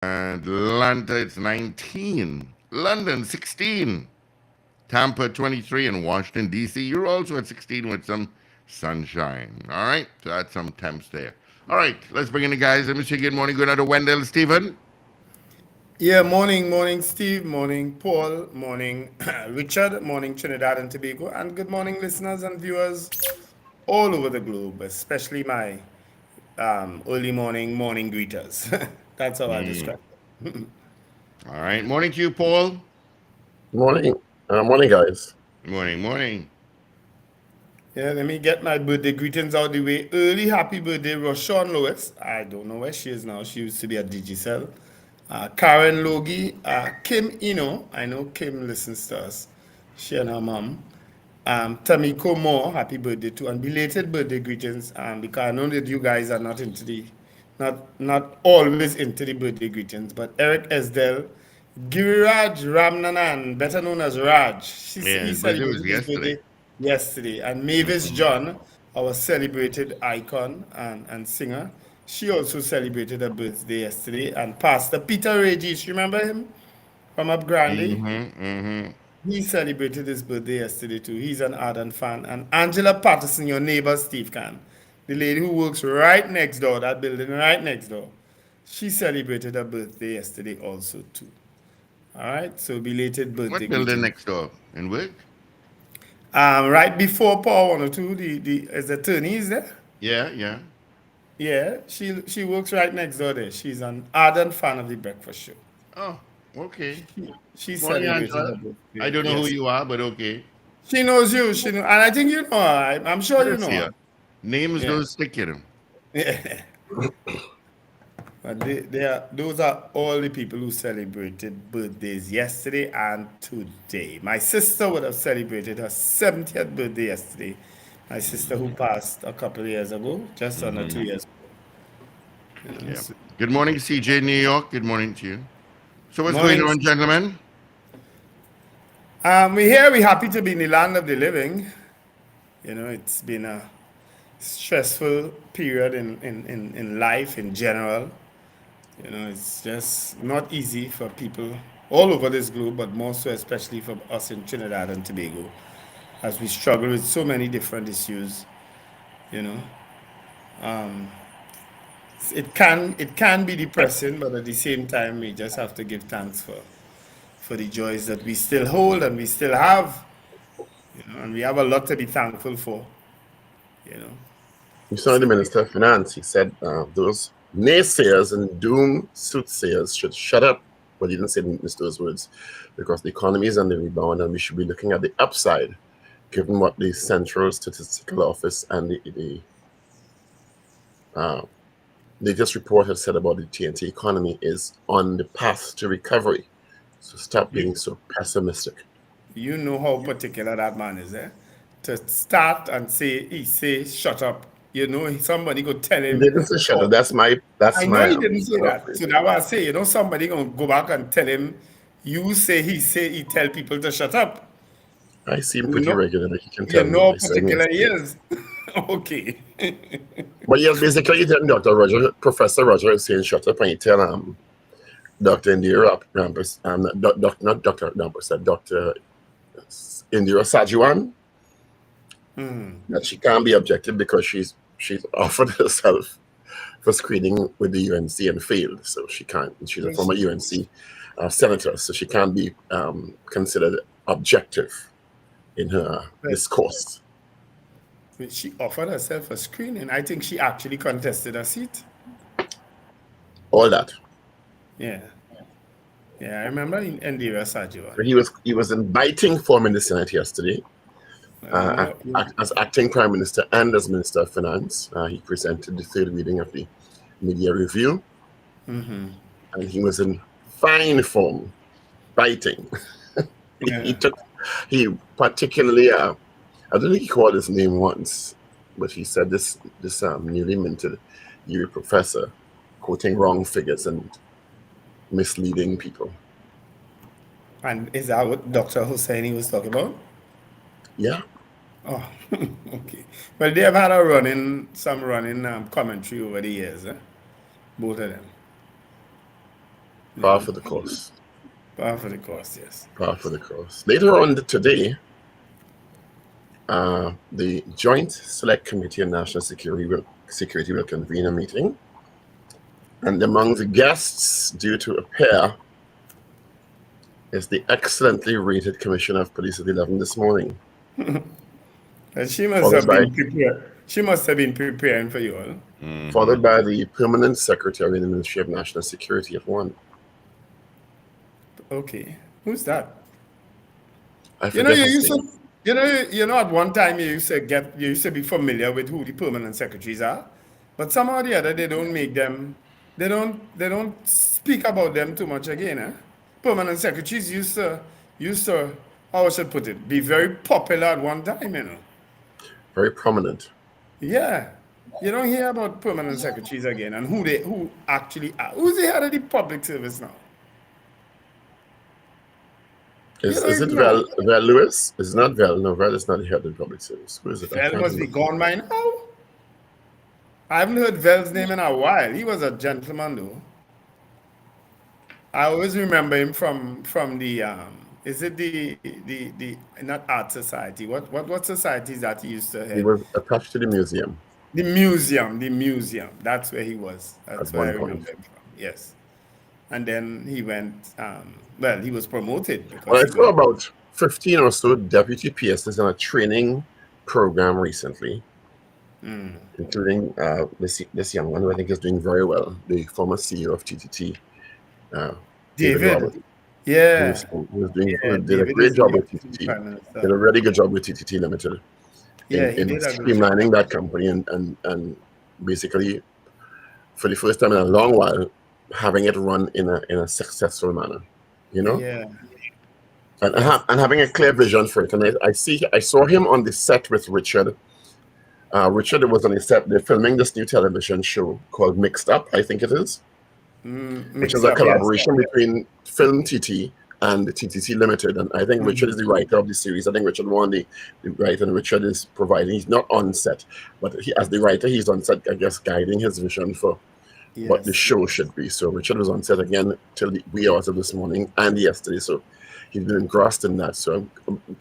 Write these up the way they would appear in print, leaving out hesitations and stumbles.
Atlanta, it's 19. London, 16. Tampa, 23. And Washington, D.C., you're also at 16 with some sunshine. All right? So that's some temps there. All right, let's bring in the guys. Let me say good morning. Good night to Wendell Stephen. Yeah, morning, Steve, morning, Paul, morning, Richard, morning, Trinidad and Tobago, and good morning, listeners and viewers all over the globe, especially my morning greeters. That's how I Mm. describe it. All right. Morning to you, Paul. Morning. Morning, guys. Morning, morning. Yeah, let me get my birthday greetings out the way. Early happy birthday, Roshan Lois. I don't know where she is now. She used to be at Digicel. Karen Logie, Kim Ino. I know Kim listens to us. She and her mom. Tamiko Moore, happy birthday too, and belated birthday greetings. Because I know that you guys are not into the, not always into the birthday greetings. But Eric Esdell, Giriraj Ramnanan, better known as Raj, Yeah, he his birthday was celebrated his yesterday. birthday yesterday. And Mavis Mm-hmm. John, our celebrated icon and singer, she also celebrated her birthday yesterday. And Pastor Peter Regis, remember him from Up Grande? Mm-hmm. Mm-hmm. He celebrated his birthday yesterday too. He's an ardent fan. And Angela Patterson, your neighbor, Steve Can, the lady who works right next door, that building right next door, she celebrated her birthday yesterday also too. All right, so belated birthday What building greetings. next door? In Wick? Right before Paul 102, the as the attorney is there. Yeah, yeah. Yeah, she works right next door there. She's an ardent fan of the breakfast show. Oh, okay. She Morning, celebrated Angela. her I birthday. don't know who Yes, you are, but okay. she knows you. She know, and I think you know her. I'm sure you Let's know see her. her. Names Yeah. don't stick in them. Yeah. But they are, those are all the people who celebrated birthdays yesterday and today. My sister would have celebrated her 70th birthday yesterday. My sister who passed a couple of years ago, just under Mm-hmm. 2 years. Yeah. Good morning, CJ, New York. Good morning to you. So, what's going Morning. on, gentlemen? We're here. We're happy to be in the land of the living. You know, it's been a stressful period in life in general. You know, it's just not easy for people all over this globe, but more so especially for us in Trinidad and Tobago, as we struggle with so many different issues. You know, it can be depressing, but at the same time, we just have to give thanks for the joys that we still hold and we still have. You know, and we have a lot to be thankful for. You know, You saw the Minister of Finance. He said those naysayers and doom soothsayers should shut up. But he didn't say those words because the economy is on the rebound and we should be looking at the upside, given what the Central Statistical Office and the uh, latest report has said about the TNT economy is on the path to recovery. So stop you being so pessimistic. you know how particular that man is, eh? To start and he say shut up. You know, somebody go tell He him. didn't say shut up. Oh, That's I know my he didn't say that. So paraphrasing. that's what I say. You know, somebody gonna go back and tell him. You say he tell people to shut up. I see him You pretty know, regularly. He can you tell me. know I how saw him particular he yesterday. is. Okay. But yes, basically, you tell Dr. Roger, Professor Roger is saying shut up, and you tell Dr. Indira Rampus, not Dr. Rampus, Dr. Indira Sajuan that she can't be objective because she's offered herself for screening with the UNC and failed, so she can't. She's a former UNC senator, so she can't be considered objective in her discourse. She offered herself a screening. I think she actually contested a seat. All that. Yeah. Yeah, I remember in Indira Sajuan. He was inviting for in the Senate yesterday. You know, As acting prime minister and as minister of finance, he presented the third reading of the media review, and he was in fine form, biting. he yeah. took, he particularly, I don't think he called his name once, but he said this newly minted UWI professor quoting wrong figures and misleading people. And is that what Dr. Husseini was talking about? Yeah, Oh, okay. Well, they have had some running commentary over the years, both of them. Par for the course. Par for the course, yes. Par for the course. Later on today, the Joint Select Committee on National Security will convene a meeting. And among the guests due to appear is the excellently rated Commissioner of Police at 11 this morning. And she must have been prepared. She must have been preparing for you all. Followed by the Permanent Secretary in the Ministry of National Security at 1. Okay. Who's that? I forget his name. At one time you used to be familiar with who the permanent secretaries are, but somehow or the other they don't speak about them too much again. Permanent secretaries used to, how I should put it, be very popular at one time, Very prominent. Yeah. You don't hear about permanent secretaries again and who actually are. Who's the head of the public service now? Is it Val Lewis? It's not Val. No, Val is not the head of the public service. Who is it? Val must be gone by now. I haven't heard Val's name in a while. He was a gentleman, though. I always remember him from the is it the not art society? What society is that he used to head? He was attached to the museum. The museum. That's where he was. That's where I remember him from. Yes. And then he went, he was promoted. Well, I saw about 15 or so deputy PSs in a training program recently, including this young one who I think is doing very well, the former CEO of TTT, David. Yeah. Did a great job with TTT. Did a really good job with TTT Limited. In streamlining that company and basically, for the first time in a long while, having it run in a successful manner, Yeah. And having a clear vision for it. And I saw him on the set with Richard. Richard was on the set. They're filming this new television show called Mixed Up, I think it is, which is a collaboration between Film TT and the TTT Limited. And I think Richard is the writer of the series. I think Richard won the writer, and Richard is providing. He's not on set, but as the writer, he's on set, I guess, guiding his vision for what the show should be. So Richard was on set again till the wee hours of this morning and yesterday. So he's been engrossed in that. So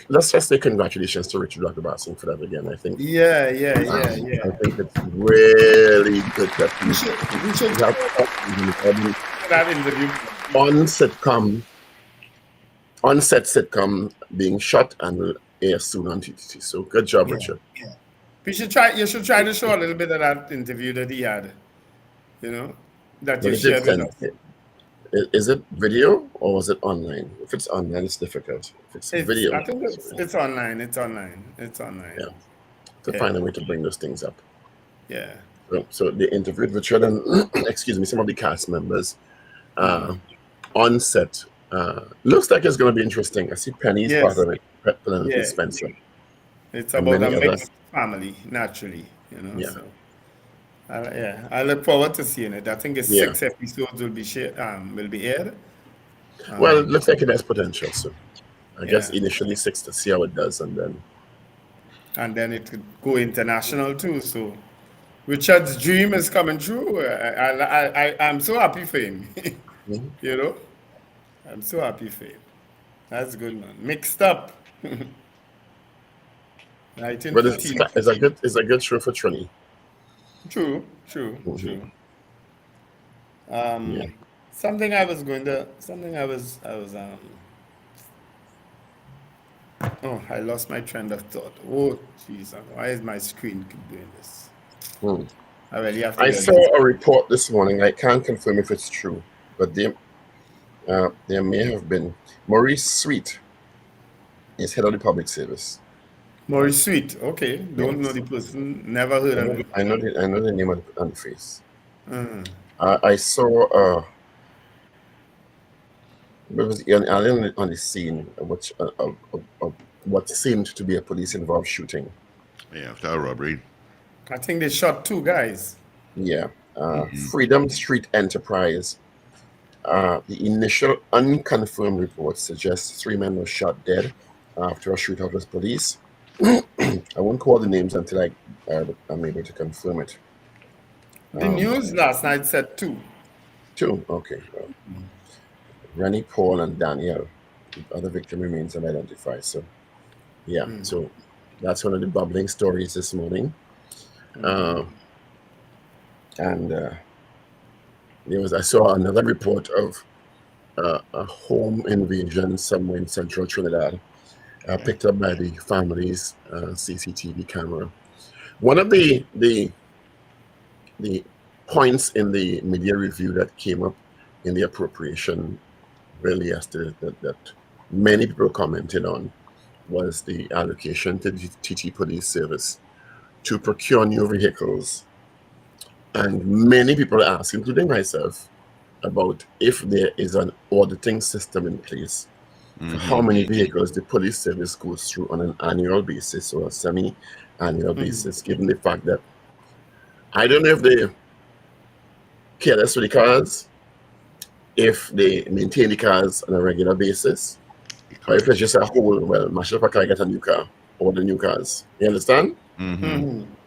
let's just say congratulations to Richard Ragobarsingh for that again. I think. Yeah. I think it's really good that we should that interview on set sitcom being shot and will air soon on TTT. So good job, Richard. Yeah. You should try to show a little bit of that interview that he had. That you shared with us. Is it video or was it online? If it's online, it's difficult. If it's video, I think it's online. It's online. Yeah, to find a way to bring those things up. Yeah. So they interviewed Richard and some of the cast members on set. Looks like it's going to be interesting. I see Penny's part of it. Penelope Spencer. It's about a mixed family, naturally. Yeah. So. I look forward to seeing it. I think 6 episodes will be aired. Well, it looks like it has potential. So I guess initially 6 to see how it does, and then it could go international too. So Richard's dream is coming true. I'm so happy for him. I'm so happy for him. That's good, man. Mixed Up. But it's a good show for Trini. True. Something I was I lost my train of thought. Oh, jeez, why is my screen keep doing this? I really have to. I saw a report this morning. I can't confirm if it's true, but there may have been. Maurice Sweet is head of the public service. Maurice Sweet, okay. Don't know the person. Never heard of him. I know the name on the face. I saw there was an alien on the scene, which what seemed to be a police-involved shooting. Yeah, after a robbery. I think they shot 2 guys. Yeah. Freedom Street Enterprise. The initial unconfirmed report suggests 3 men were shot dead after a shootout with police. I won't call the names until I'm able to confirm it. The news last night said 2. 2, okay. Rennie, Paul, and Danielle. The other victim remains unidentified. So, yeah. So that's one of the bubbling stories this morning. I saw another report of a home invasion somewhere in central Trinidad, picked up by the family's CCTV camera. One of the points in the media review that came up in the appropriation bill yesterday that many people commented on was the allocation to the TT Police Service to procure new vehicles. And many people asked, including myself, about if there is an auditing system in place for how many vehicles the police service goes through on an annual basis or a semi-annual basis, given the fact that I don't know if they care less for the cars, if they maintain the cars on a regular basis, or if it's just a whole, well, mash up a car, get a new car, or the new cars. You understand?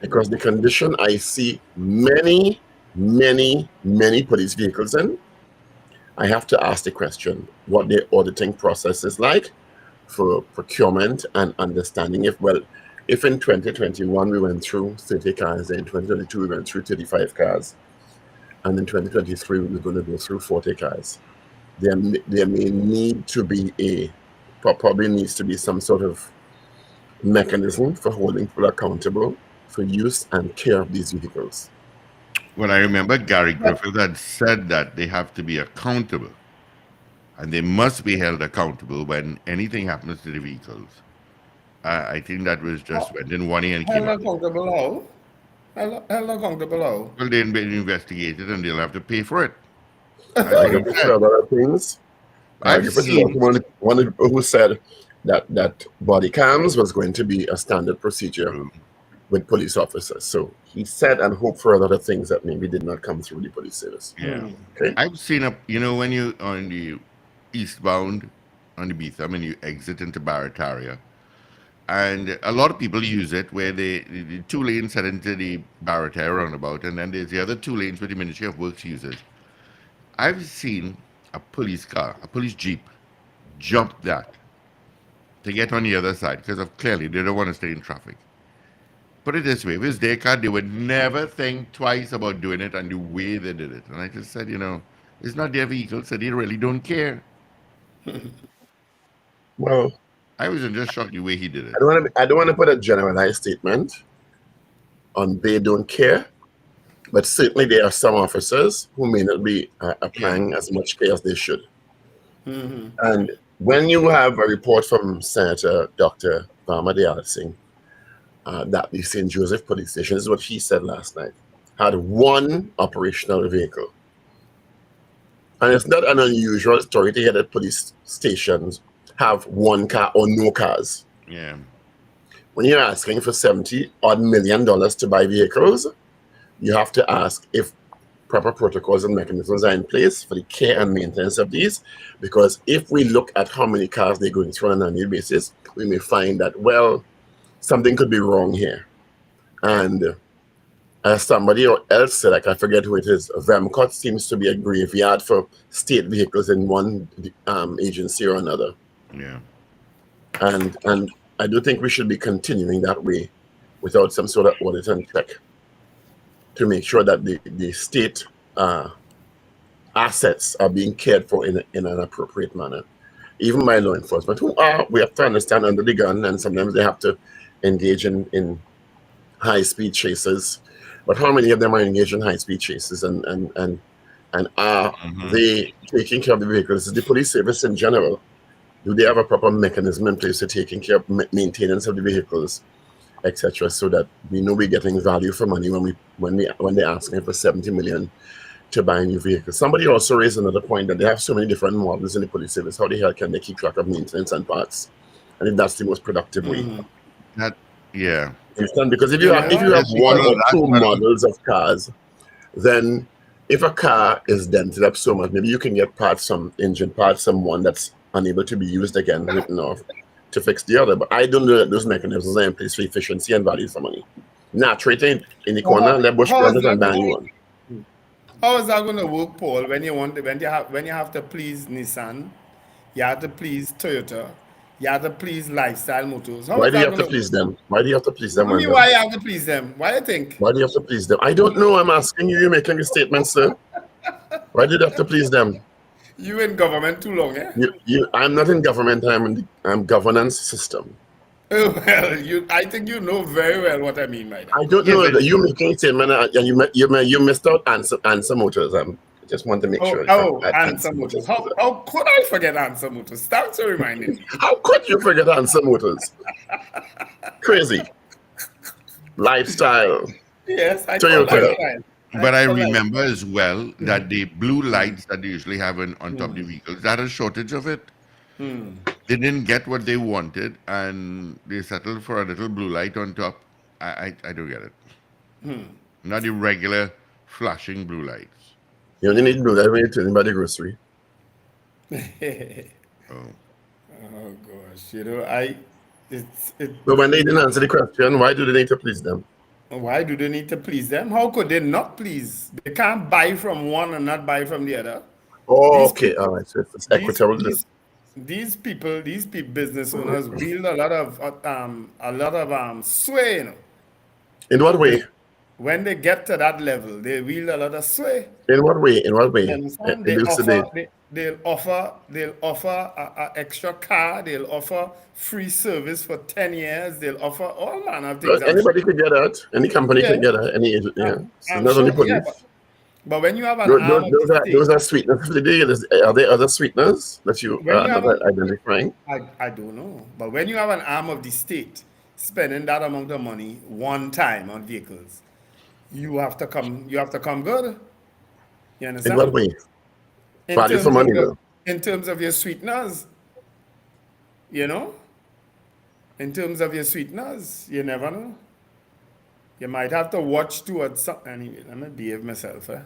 Because the condition I see many police vehicles in, I have to ask the question what the auditing process is like for procurement and understanding if in 2021 we went through 30 cars, in 2022 we went through 35 cars, and in 2023 we're going to go through 40 cars. There may need to be probably needs to be some sort of mechanism for holding people accountable for use and care of these vehicles. Well, I remember Gary Griffith had said that they have to be accountable, and they must be held accountable when anything happens to the vehicles. I think that was just went in one ear and came Held out. accountable how? Held accountable how? Well, they've been investigated, and they'll have to pay for it. Like a few other things. I've seen one of the people who said that body cams was going to be a standard procedure with police officers. So he said and hoped for other things that maybe did not come through the police service. Yeah. Okay. I've seen when you on the eastbound on the Beetham and you exit into Barataria, and a lot of people use it where the 2 lanes head into the Barataria roundabout, and then there's the other 2 lanes where the Ministry of Works uses. I've seen a police car, a police jeep, jump that to get on the other side because clearly they don't want to stay in traffic. Put it this way, if it's their car, they would never think twice about doing it and the way they did it. And I just said, it's not their vehicle, so they really don't care. Well, I was just shocked the way he did it. I don't want to put a generalized statement on they don't care, but certainly there are some officers who may not be applying as much care as they should. And when you have a report from Senator Dr. Ragobarsingh, that the St. Joseph Police Station, this is what he said last night, had 1 operational vehicle. And it's not an unusual story to hear that police stations have 1 car or no cars. Yeah. When you're asking for $70-odd million to buy vehicles, you have to ask if proper protocols and mechanisms are in place for the care and maintenance of these. Because if we look at how many cars they're going through on an annual basis, we may find that, well, something could be wrong here. And as somebody else said, like I forget who it is, Vemcot seems to be a graveyard for state vehicles in one agency or another. Yeah. And I do think we should be continuing that way without some sort of audit and check to make sure that the state assets are being cared for in an appropriate manner. Even by law enforcement, we have to understand under the gun, and sometimes they have to engage in high-speed chases. But how many of them are engaged in high-speed chases, and are they taking care of the vehicles? Is the police service in general, do they have a proper mechanism in place for taking care of maintenance of the vehicles, etc., so that we know we're getting value for money when they're asking for $70 million to buy a new vehicle? Somebody also raised another point that they have so many different models in the police service. How the hell can they keep track of maintenance and parts? And if that's the most productive way. Yeah. Because if you have 1 or 2 models of cars, then if a car is dented up so much, maybe you can get parts, some engine parts, some one that's unable to be used again, written off to fix the other. But I don't know that those mechanisms are in place for efficiency and value for money. Naturally, in the corner, let Bush brothers and buy one. How is that going to work, Paul? When you have to please Nissan, you have to please Toyota, you have to please Lifestyle Motors. How Why is do you that have to going to work? please them? Why do you have to please them, I mean, Wendell? why you have to please them? Why you think? Why do you have to please them? I don't know. I'm asking you. You're making a statement, sir. Why did you have to please them? You in government too long, eh? I'm not in government. I'm governance system. Oh, well, I think you know very well what I mean by that. I don't Yeah, know but that you making a statement and you missed out answer motors. I just want to make sure. Answer Motors. How could I forget Answer Motors? Thanks for reminding me. How could you forget answer motors? Crazy lifestyle. Yes, I call Toyota. Lifestyle. but I call remember Lifestyle. as well that the blue lights that they usually have on top of the vehicles, that a shortage of it. They didn't get what they wanted, and they settled for a little blue light on top. I don't get it. Not the regular flashing blue lights. You only need to do that when you're turning by the grocery. Oh, Oh gosh, it's it. But when they didn't answer the question, why do they need to please them? Why do they need to please them? How could they not please? They can't buy from one and not buy from the other. Oh, These okay, people, all right. So it's these equitable. these these people, business owners wield a lot of sway. You know, In what way? when they get to that level, they wield a lot of sway. In what way? In what way? You understand? Elucidate. They'll offer a extra car. They'll offer free service for 10 years. They'll offer all manner of things. Well, anybody could get that. Any company Yeah, could get that. Yeah. It's I'm not only sure. Yeah, police. but when you have an arm of the state, Those are sweeteners of the day. Are there other sweeteners that you when are you have not identifying? I don't know. But when you have an arm of the state spending that amount of money one time on vehicles, you have to come good. You In what understand? way? In Value for terms of money, your though. in terms of your sweeteners, you know? In terms of your sweeteners, you never know. You might have to watch towards something. Anyway, let me behave myself, eh?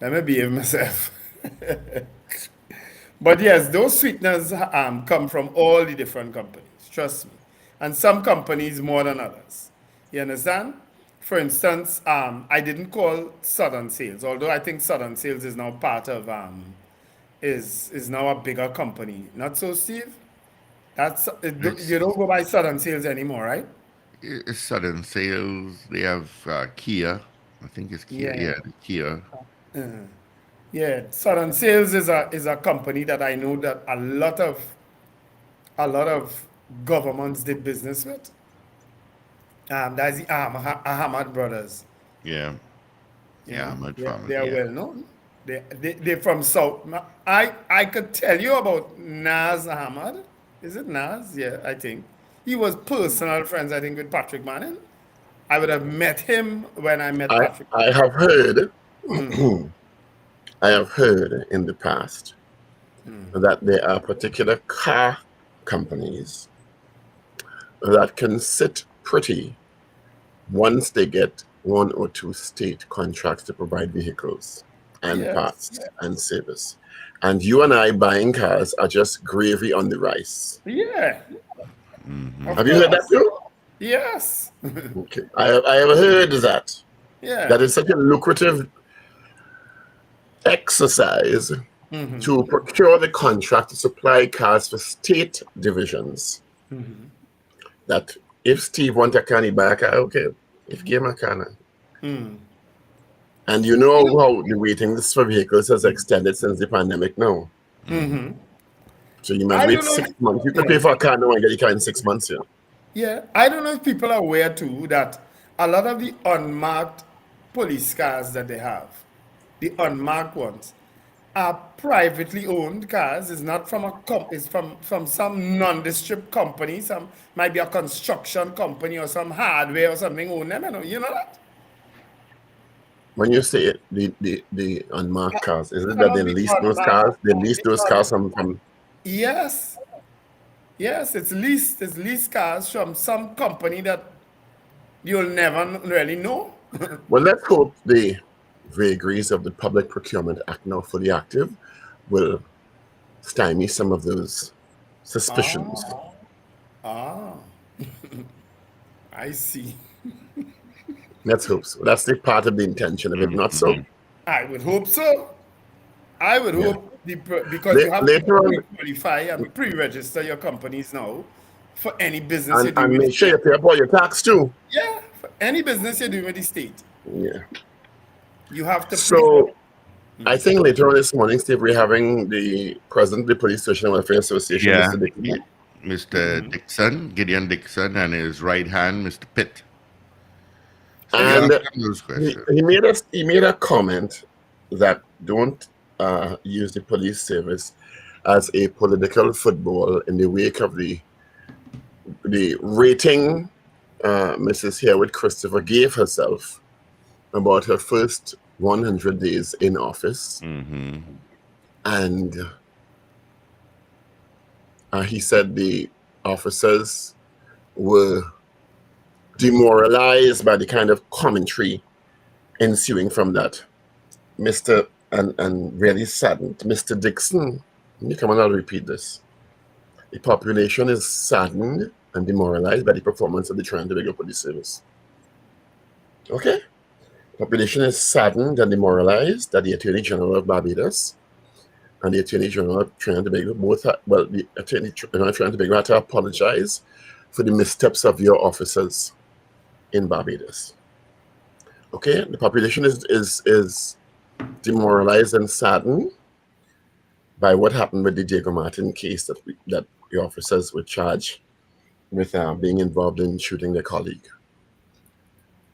Let me behave myself. But yes, those sweeteners come from all the different companies, trust me. And some companies more than others. You understand? For instance, I didn't call Southern Sales, although I think Southern Sales is now part of is now a bigger company. Not so, Steve? it's, You don't go by Southern Sales anymore, right? it's sudden sales. They have Kia. I think it's Kia. Yeah. Yeah, the Kia. Yeah. Southern Sales is a company that I know that a lot of governments did business with. That's the Ahmad brothers. Yeah, You yeah, know, Ahmad they family. are Yeah. well known. They're from South. I could tell you about Naz Ahmad. Is it Naz? Yeah, I think. He was personal friends, I think, with Patrick Manning. I would have met him when I met Patrick. I have heard, I have heard in the past that there are particular car companies that can sit pretty once they get one or two state contracts to provide vehicles and Yes. parts and service. And you and I buying cars are just gravy on the rice. Yeah. Of Have you heard that course. too? Yes. Okay. I have heard that. Yeah. That is such a lucrative exercise to procure the contract to supply cars for state divisions. That if Steve wants a car, he buy a car, okay. If give him a car now. And you know how the waiting list for vehicles has extended since the pandemic now. So you must I wait don't know 6 months. You can pay for a car now and get your car in 6 months. Yeah, I don't know if people are aware too that a lot of the unmarked police cars that they have, the unmarked ones, are privately owned cars. It's not from it's from some nondescript company. Some might be a construction company or some hardware or something own them. You know that? When you say it, the unmarked cars, is it Some that of they the lease those unmarked, cars? They lease those cars from yes, yes, it's leased cars from some company that you'll never really know. well, let's hope the vagaries of the Public Procurement Act, now fully active, will stymie some of those suspicions. Ah, I see. Let's hope so. That's the part of the intention of it, not so. I would hope so. I would Yeah. hope because you have to Later on, pre-qualify and pre-register your companies now for any business you're and doing with the make sure state. you pay about your tax too. Yeah, for any business you're doing with the state, Yeah. you have to So I think later on this morning, Steve, we're having the president of the Police Station and Welfare Association, Yeah. Mr. Dixon. Mr. Dixon, Gideon Dixon, and his right hand, Mr. Pitt. So you And ask them those questions. he made a comment that don't use the police service as a political football in the wake of the rating Mrs. Harewood Christopher gave herself about her first 100 days in office. Mm-hmm. And he said the officers were demoralized by the kind of commentary ensuing from that. And really saddened. Mr. Dixon, let me come on, I'll repeat this. The population is saddened and demoralized by the performance of the Trinidad and Tobago Police Service. Okay? Population is saddened and demoralized that the Attorney General of Barbados and the Attorney General of Trinidad and Tobago the Attorney General of Trinidad and Tobago had to apologize for the missteps of your officers in Barbados. Okay? The population is demoralized and saddened by what happened with the Diego Martin case that the officers were charged with being involved in shooting their colleague.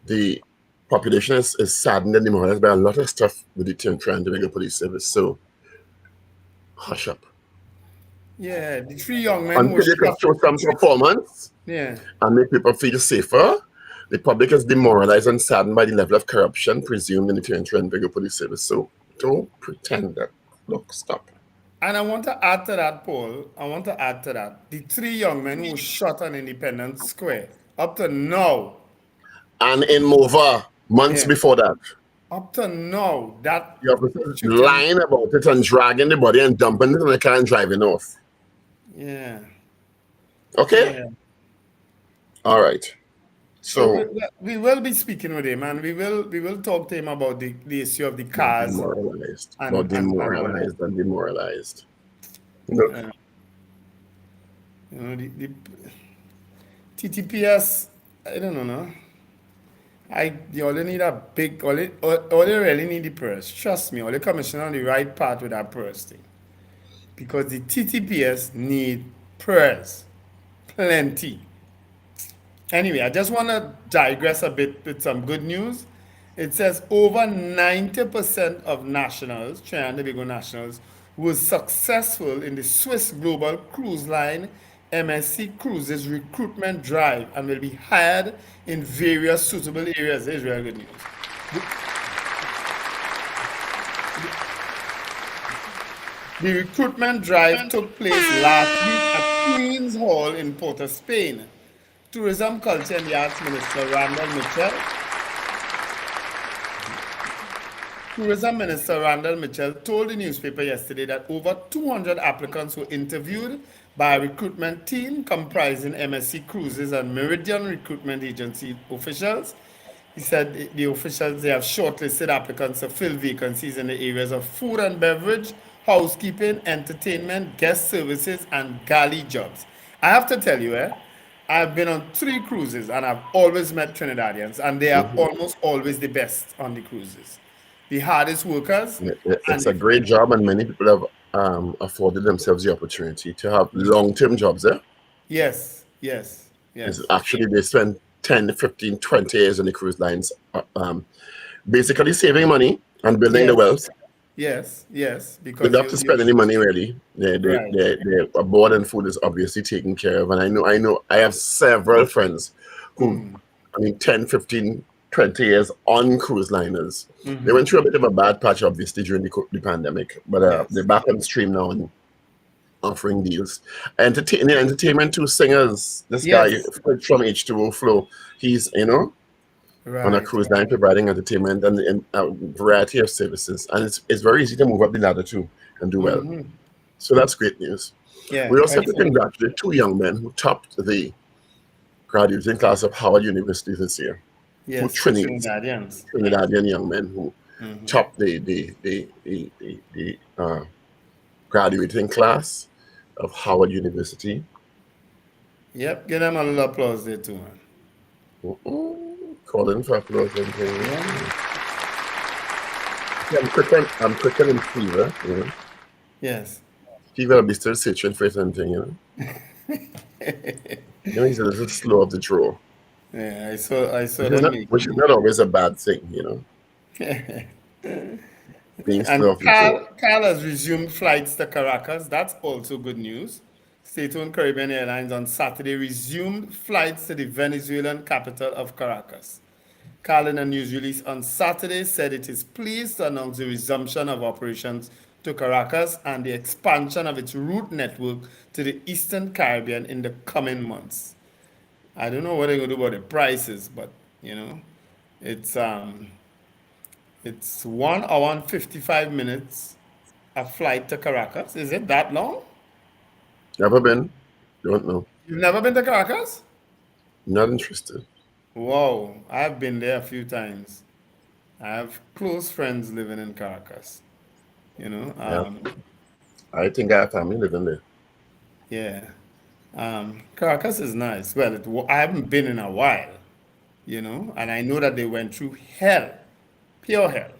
The population is saddened and demoralized by a lot of stuff with the Trinidad and Tobago Police Service. So, hush up. Yeah, the three young men who Until you can show some performance yeah. and make people feel safer, the public is demoralized and saddened by the level of corruption presumed in the Trinidad and Tobago Police Service. So, don't pretend that. Look, stop. And I want to add to that, Paul. I want to add to that. The three young men who shot on Independence Square, up to now. And in Mova, months before that. Up to now, that The officers lying about it and dragging the body and dumping it in the car and driving off. Yeah. Okay? Yeah. All right. So we will be speaking with him, and we will talk to him about the issue of the cars. Demoralized. And Demoralized. Look, the TTPS, I don't know. You only need a big, all they really need the purse. Trust me, all the commissioner on the right path with that purse thing. Because the TTPS need purse. Plenty. Anyway, I just want to digress a bit with some good news. It says over 90% of nationals, Trinidad and Tobago nationals, was successful in the Swiss Global Cruise Line MSC Cruises recruitment drive and will be hired in various suitable areas. This is really good news. The recruitment drive took place last week at Queen's Hall in Port of Spain. Tourism, Culture and the Arts Minister Randall Mitchell told the newspaper yesterday that over 200 applicants were interviewed by a recruitment team comprising MSC Cruises and Meridian Recruitment Agency officials. He said the officials, they have shortlisted applicants to fill vacancies in the areas of food and beverage, housekeeping, entertainment, guest services, and galley jobs. I have to tell you, I've been on 3 cruises and I've always met Trinidadians, and they are almost always the best on the cruises. The hardest workers. It's a great job, and many people have afforded themselves the opportunity to have long-term jobs there. Yes. Actually, they spend 10, 15, 20 years on the cruise lines, basically saving money and building the wealth. Yes. Because they don't have to spend any money, really. Their board and food is obviously taken care of. And I have several friends who, 10, 15, 20 years on cruise liners. They went through a bit of a bad patch, obviously, during the pandemic. But they're back on stream now and offering deals. Entertainment, 2 singers. This guy from H2O Flow, he's, on a cruise line providing entertainment and a variety of services. And it's very easy to move up the ladder too and do well. So that's great news. Yeah, we also have to congratulate 2 young men who topped the graduating class of Howard University this year. Yes, Trinidadian young men who top the graduating class of Howard University. Yep, give them a little applause there too, man. Calling for applause and things. Yeah. I'm quicker than Fever, you know. Yes. Fever will be still searching for something, you know. He's a little slow of the draw. Yeah, I saw Which is not always a bad thing, you know. Being slow of And the draw. Carl has resumed flights to Caracas. That's also good news. State-owned Caribbean Airlines on Saturday resumed flights to the Venezuelan capital of Caracas. Carl, in a news release on Saturday, said it is pleased to announce the resumption of operations to Caracas and the expansion of its route network to the Eastern Caribbean in the coming months. I don't know what they're going to do about the prices, but you know, it's 1 hour and 55 minutes a flight to Caracas. Is it that long? Never been. Don't know. You've never been to Caracas? Not interested. Wow, I've been there a few times. I have close friends living in Caracas. You know, Yeah. I think I have family living there. yeah. Caracas is nice. Well, I haven't been in a while, you know, and I know that they went through hell, pure hell.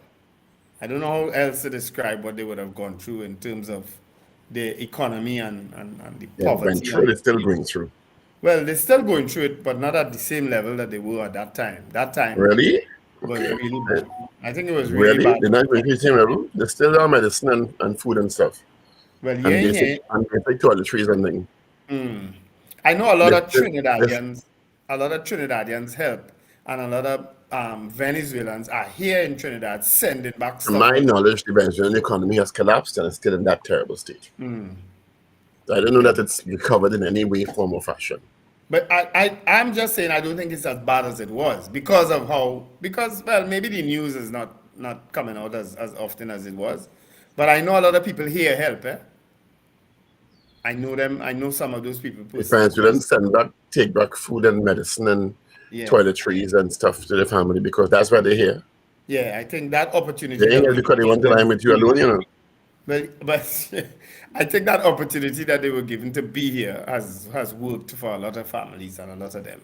I don't know how else to describe what they would have gone through in terms of the economy and the Yeah, went poverty. through, they're still going through. Well, they're still going through it, but not at the same level that they were at that time. That time Really? was Okay. really bad. I think it was really Really? bad. They're not going to the same level? They still have medicine and food and stuff. Well, And yeah, basic toiletries and things. I know a lot of This- A lot of Trinidadians help, and a lot of Venezuelans are here in Trinidad sending back To stuff. my knowledge, the Venezuelan economy has collapsed and is still in that terrible state. I don't know that it's recovered in any way, form, or fashion. But I'm just saying I don't think it's as bad as it was because well, maybe the news is not coming out as often as it was. But I know a lot of people here help, eh? I know them. I know some of those people The personally. Venezuelans take back food and medicine and Yeah. toiletries and stuff to the family because that's why they're here. Yeah, I think that opportunity. They ain't here because they want to line with you alone, you know. But I think that opportunity that they were given to be here has worked for a lot of families and a lot of them.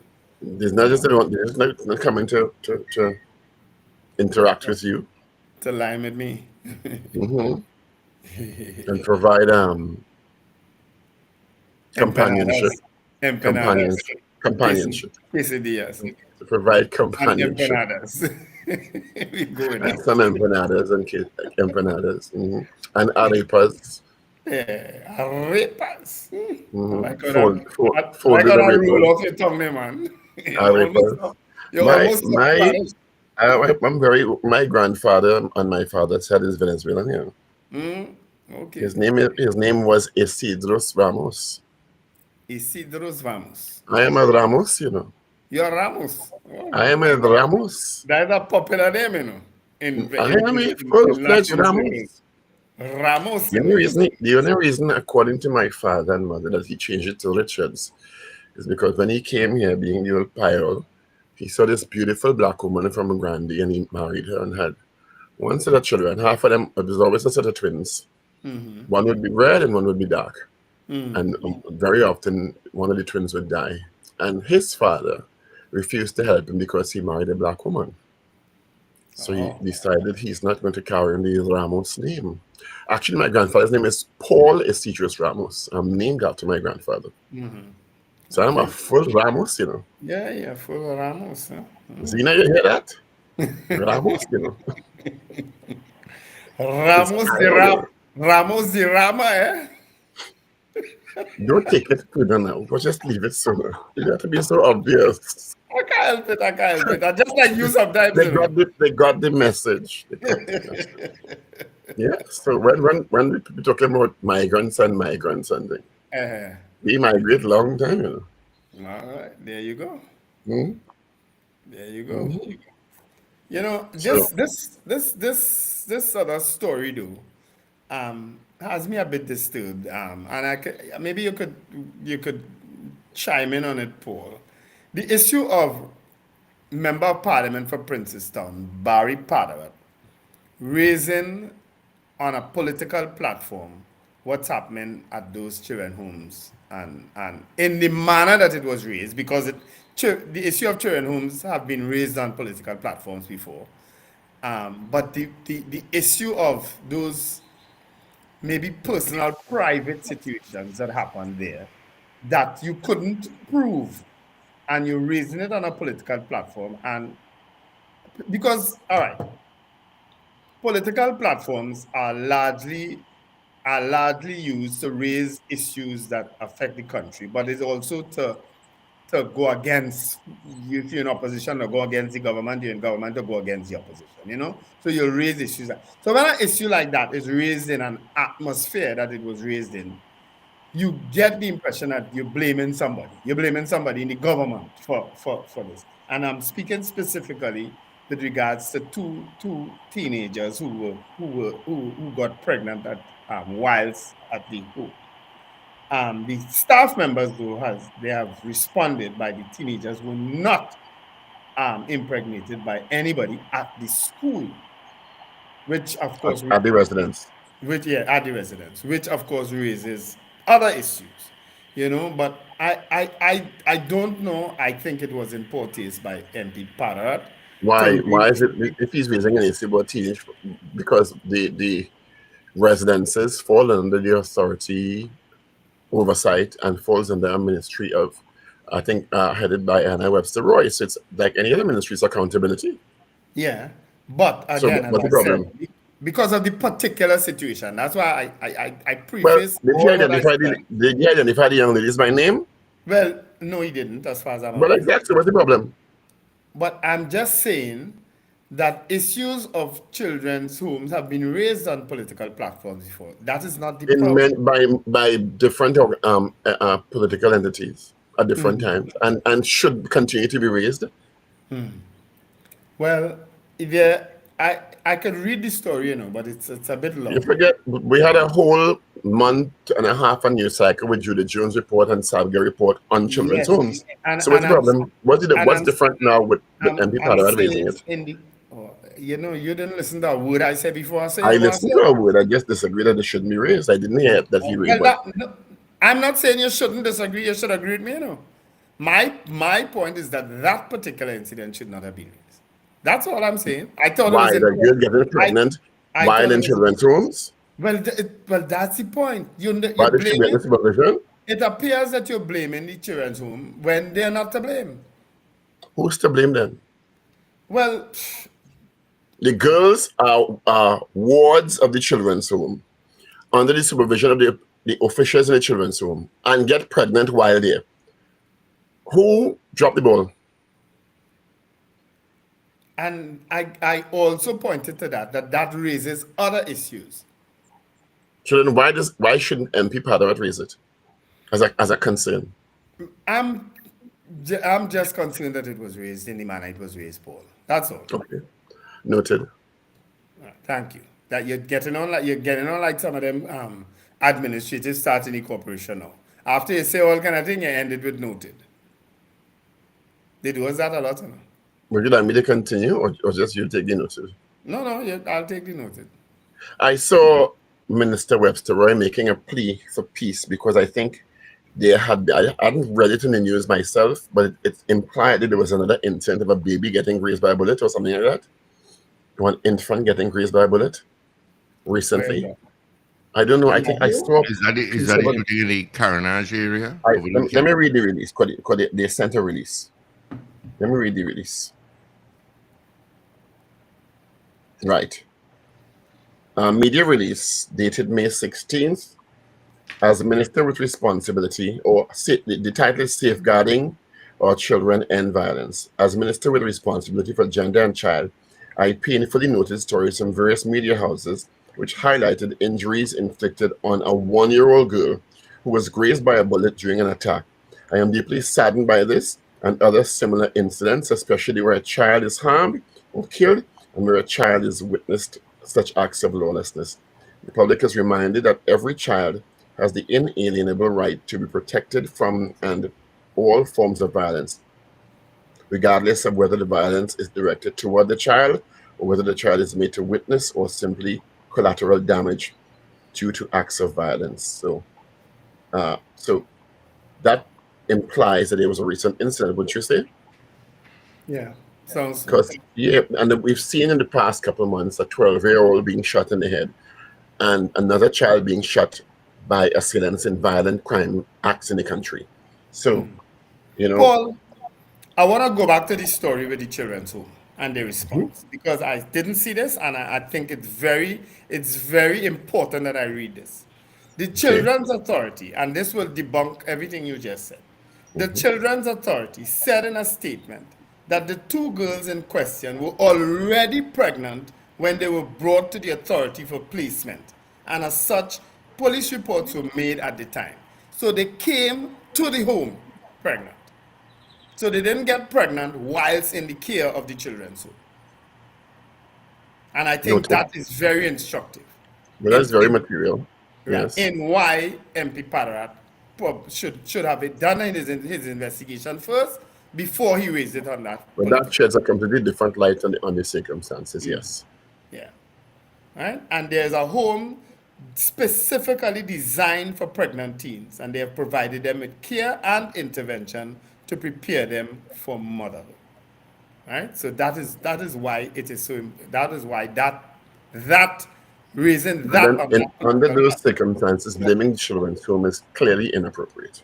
It's not just they're just not coming to interact with you To line with me. and provide companionship. Empanadas. Companionship. Quesadillas. To provide And companionship. empanadas. We go with And that. some empanadas and empanadas. And arepas. Yeah, arepas. Like Folded how that arepas. roll off your tongue there, man. Arepas. My grandfather and my father's side is Venezuelan. Yeah. Okay. His name was Isidros Ramos. Isidros Vamos. I am a Ramos, you know. You're Ramos. Oh, I am a Ramos. that's a popular name, you know. I am a full-fledged Ramos. Ramos. The only reason, according to my father and mother, that he changed it to Richards is because when he came here, being the old Pyro, he saw this beautiful black woman from Grandy and he married her and had one set of children. Half of them, there's always a set of twins. One would be red and one would be dark. And very often, one of the twins would die. And his father refused to help him because he married a black woman. So he decided he's not going to carry on the Ramos name. Actually, my grandfather's name is Paul Isidros Ramos. I'm named after my grandfather. So I'm a full Ramos, you know. Yeah, full Ramos. Huh? Zina, you hear that? Ramos, you know. Ramos de Rama, eh? Don't take it further now, but just leave it so. You have to be so obvious. I can't help it. I just like you sometimes. They got the message. Yeah. So when people talking about migrants and things, they migrate long time, you know. All right, there you go. Hmm? There you go. You know, this sort of story though, has me a bit disturbed. And maybe you could chime in on it, Paul. The issue of Member of Parliament for Princestown, Barry Padawat, raising on a political platform what's happening at those children homes, and in the manner that it was raised, because the issue of children homes have been raised on political platforms before, but the issue of those maybe personal private situations that happened there that you couldn't prove, and you're raising it on a political platform, and because, all right, political platforms are largely used to raise issues that affect the country, but it's also to go against, if you're in opposition, to go against the government, you're in government, to go against the opposition. So you'll raise issues. So when an issue like that is raised in an atmosphere that it was raised in, you get the impression that you're blaming somebody. You're blaming somebody in the government for this. And I'm speaking specifically with regards to two teenagers who got pregnant whilst at the home. The staff members, though, they have responded by the teenagers were not impregnated by anybody at the school, which of course At the residence. at the residence, which of course raises other issues, But I don't know. I think it was in poor taste by MP Padarat. Why is it, if he's raising an issue about teenage, because the residences fall under the authority, oversight, and falls under a ministry of, I think, headed by Anna Webster Royce. So it's like any other ministry's accountability. Yeah, but So again, what's the as I problem? said, because of the particular situation, that's why I Well, preface all what I said. did he identify the young ladies by name? Well, no, he didn't, as far as I'm Well, aware. exactly. What's the problem? But I'm just saying that issues of children's homes have been raised on political platforms before. That is not the problem. By different political entities at different times, and should continue to be raised. Well, I could read the story, but it's a bit long. You forget, we had a whole month and a half a news cycle with Judith Jones' report and Salga report on children's Yes, homes. and- So what's the and I'm- problem? What's I'm- different now with the MP I'm Padarat raising saying it? you didn't listen to a word I said before. I listened to a word. I just disagree that it shouldn't be raised. I didn't hear that he raised it. No, I'm not saying you shouldn't disagree. You should agree with me, My point is that particular incident should not have been raised. That's all I'm saying. I thought Why? it The was girl getting pregnant I while thought it in was- children's homes? well, that's the point. You're Why did she get blaming. the supervision? It appears that you're blaming the children's home when they're not to blame. Who's to blame then? Well, The girls are wards of the children's home under the supervision of the officials in the children's home and get pregnant while there. Who dropped the ball? and I also pointed to that raises other issues. So then why shouldn't MP Padarat raise it as a concern? I'm just concerned that it was raised in the manner it was raised, Paul. That's all. Okay. Noted. Thank you. That you're getting on like some of them administrative staff in the corporation now. After you say all kind of thing, you end it with noted. They do us that a lot, Would you like me to continue or just you take the noted? No, I'll take the noted. I saw Minister Webster Roy making a plea for peace because I think I hadn't read it in the news myself, but it implied that there was another incident of a baby getting grazed by a bullet or something like that. One infant getting grazed by a bullet recently. Where is I don't know. I think I saw. Is that in the Carenage area? Let me read the release. They sent a release. Let me read the release. Right. Media release dated May 16th. As Minister with Responsibility, the title is Safeguarding Our Children and Violence. As Minister with Responsibility for Gender and Child, I painfully noted stories from various media houses which highlighted injuries inflicted on a 1-year-old girl who was grazed by a bullet during an attack. I am deeply saddened by this and other similar incidents, especially where a child is harmed or killed and where a child is witnessed such acts of lawlessness. The public is reminded that every child has the inalienable right to be protected from and all forms of violence, regardless of whether the violence is directed toward the child or whether the child is made to witness or simply collateral damage due to acts of violence. So that implies that there was a recent incident, wouldn't you say? Yeah, sounds so. Because and we've seen in the past couple of months a 12-year-old being shot in the head and another child being shot by assailants in violent crime acts in the country. So, Paul, I want to go back to the story with the children's home and the Mhm. response because I didn't see this, and I think it's very important that I read this. The Okay. Children's Authority, and this will debunk everything you just said. The Mhm. Children's Authority said in a statement that the two girls in question were already pregnant when they were brought to the authority for placement, and as such, police reports were made at the time. So they came to the home pregnant. So they didn't get pregnant whilst in the care of the children's home. And I think Noted. that is very instructive But in, that's very in, material. right, Yes. in why MP Padarat should have it done in his investigation first before he raised it on that But that political. sheds a completely different light on the circumstances, yes. Yeah. Right? And there's a home specifically designed for pregnant teens, and they have provided them with care and intervention to prepare them for motherhood. Right? So that is why it is so. That is why that reason But that then on that under political those circumstances, blaming children's home is clearly inappropriate.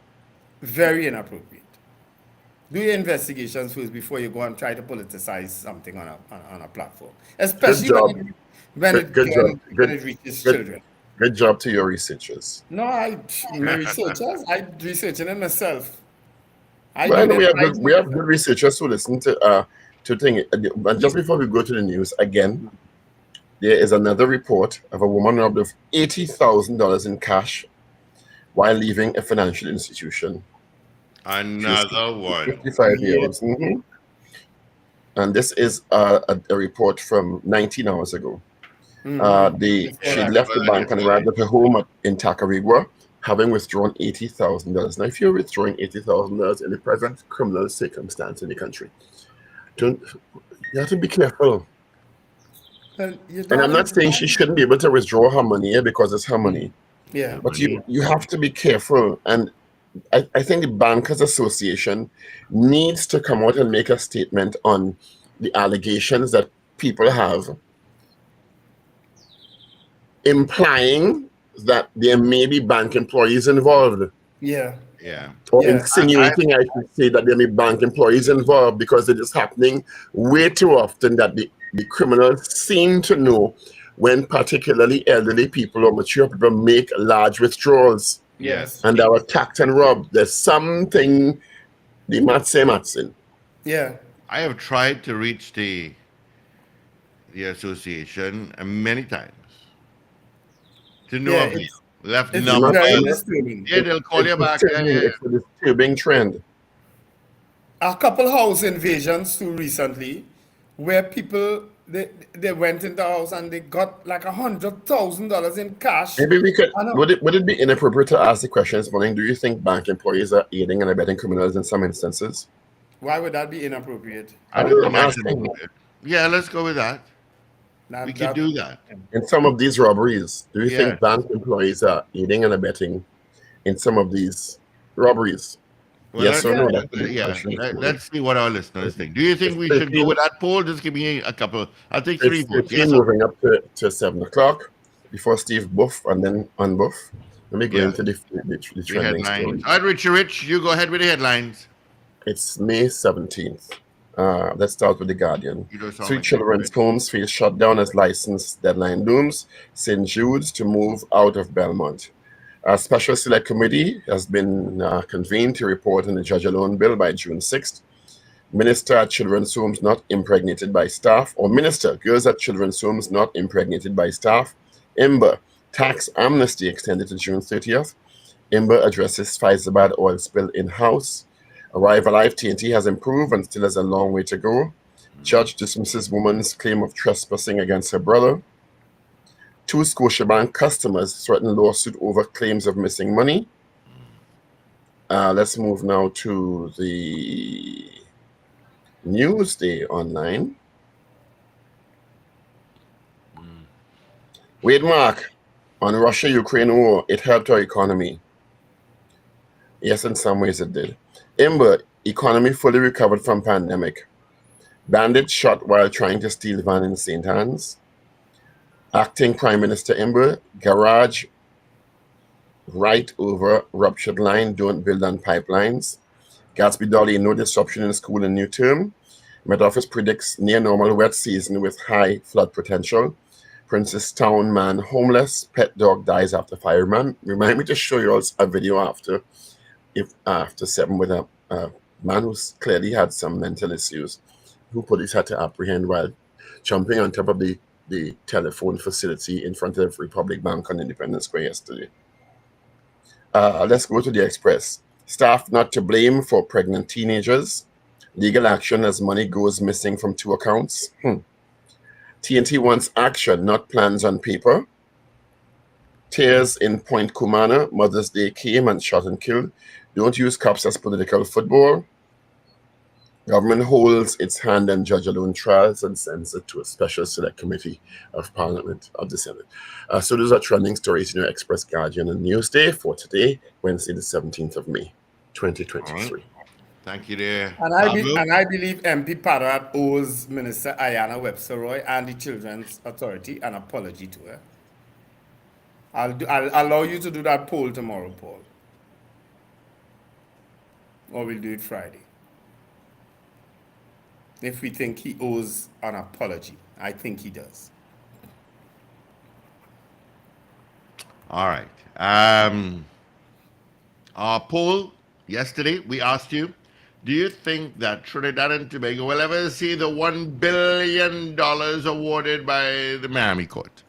very inappropriate. Do your investigations first before you go and try to politicize something on a platform, Good especially job. Good job. when it reaches Good children. good job to your researchers. No, my researchers, I researching it myself. I Well, I do know the we writing have myself. good researchers who listen to thing. And just before we go to the news again, there is another report of a woman robbed of $80,000 in cash while leaving a financial institution. She was Another one. 55 Yeah. years. Mhm. And this is a report from 19 hours ago. Before She that. left the Well, bank and arrived at her home in Tacarigua, having withdrawn $80,000. Now, if you're withdrawing $80,000 in the present criminal circumstance in the country, don't you have to be careful. Well, your And I'm dad not is saying she shouldn't be able to withdraw her money because it's her money, yeah. but you have to be careful. And I think the Bankers Association needs to come out and make a statement on the allegations that people have, implying that there may be bank employees involved, Yeah. Yeah. or Yeah. insinuating, I should say, that there may be bank employees involved, because it is happening way too often that the criminals seem to know when particularly elderly people or mature people make large withdrawals Yes. and they are attacked and robbed. There's something the Matsin. Yeah. I have tried to reach the association many times. To no Yeah. avail. Left It's The numbers. very Matsin, disturbing. Yeah, they'll call you back. Yeah, yeah. it's a disturbing trend. A couple house invasions too recently, where people they went into the house and they got like $100,000 in cash. Maybe we could. I know. Would it be inappropriate to ask the question this morning? Do you think bank employees are aiding and abetting criminals in some instances? Why would that be inappropriate? I I'm don't imagine. asking. Yeah, let's go with that. We could do that. In some of these robberies, do you Yeah. think bank employees are aiding and abetting in some of these robberies? Well, Yes or no? let's see what our listeners think. Do you think we should go with that poll? Just give me a couple. I'll take 3 It's votes. 15 Yes or moving up to 7 o'clock before Steve buff and then unbuff. Let me go Yeah. into the the trending story. headlines? All right, Rich, you go ahead with the headlines. It's May 17th. Let's start with The Guardian. You don't sound 3 like children's Rich. homes face shut down as license deadline looms. St. Jude's to move out of Belmont. A special select committee has been convened to report on the judge alone bill by June 6th. Minister at children's homes not impregnated by staff, or minister, girls at children's homes not impregnated by staff. IMBA, tax amnesty extended to June 30th. IMBA addresses Faizabad oil spill in-house. Arrival Life TNT has improved and still has a long way to go. Judge dismisses woman's claim of trespassing against her brother. 2 Scotiabank customers threaten lawsuit over claims of missing money. Let's move now to the Newsday online. Wade Mark, on Russia-Ukraine war, it helped our economy. Yes, in some ways it did. Imber, economy fully recovered from pandemic. Bandit shot while trying to steal van in St. Anne's. Acting Prime Minister Imber, garage right over ruptured line, don't build on pipelines. Gatsby Dolly, no disruption in school and new term. Met Office predicts near normal wet season with high flood potential. Princess Town man homeless, pet dog dies after fireman. Remind me to show you all a video after 7 with a man who clearly had some mental issues, who police had to apprehend while jumping on top of the telephone facility in front of Republic Bank on Independence Square yesterday. Let's go to the Express. Staff not to blame for pregnant teenagers. Legal action as money goes missing from 2 accounts. TNT wants action, not plans on paper. Tears in Point Kumana. Mother's Day came and shot and killed. Don't use cops as political football. Government holds its hand on judge alone trials and sends it to a special select committee of Parliament of the Senate. So those are trending stories in your Express, Guardian, and Newsday for today, Wednesday, the 17th of May, 2023. Thank you there. And I believe MP Parat owes Minister Ayanna Webster Roy and the Children's Authority an apology to her. I'll allow you to do that poll tomorrow, Paul. Or we'll do it Friday. If we think he owes an apology. I think he does. All right. Our poll yesterday, we asked you, do you think that Trinidad and Tobago will ever see the $1 billion awarded by the Miami court?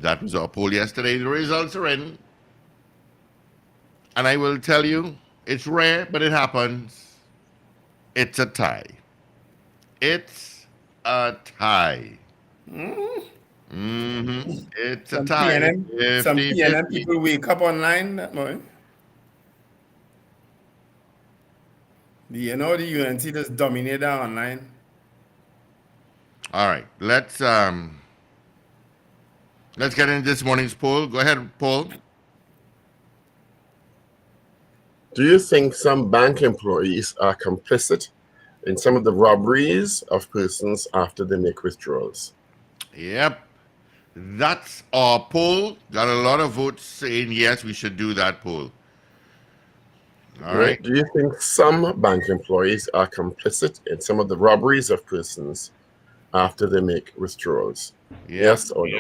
That was our poll yesterday. The results are in. And I will tell you, it's rare, but it happens. It's a tie. It's a tie. It's a tie. Some PNM people wake up online that morning. You know the UNC just dominate that online. All right, let's get into this morning's poll. Go ahead, Paul. Do you think some bank employees are complicit in some of the robberies of persons after they make withdrawals? Yep. That's our poll. Got a lot of votes saying yes, we should do that poll. All right. Do you think some bank employees are complicit in some of the robberies of persons after they make withdrawals? Yes or no?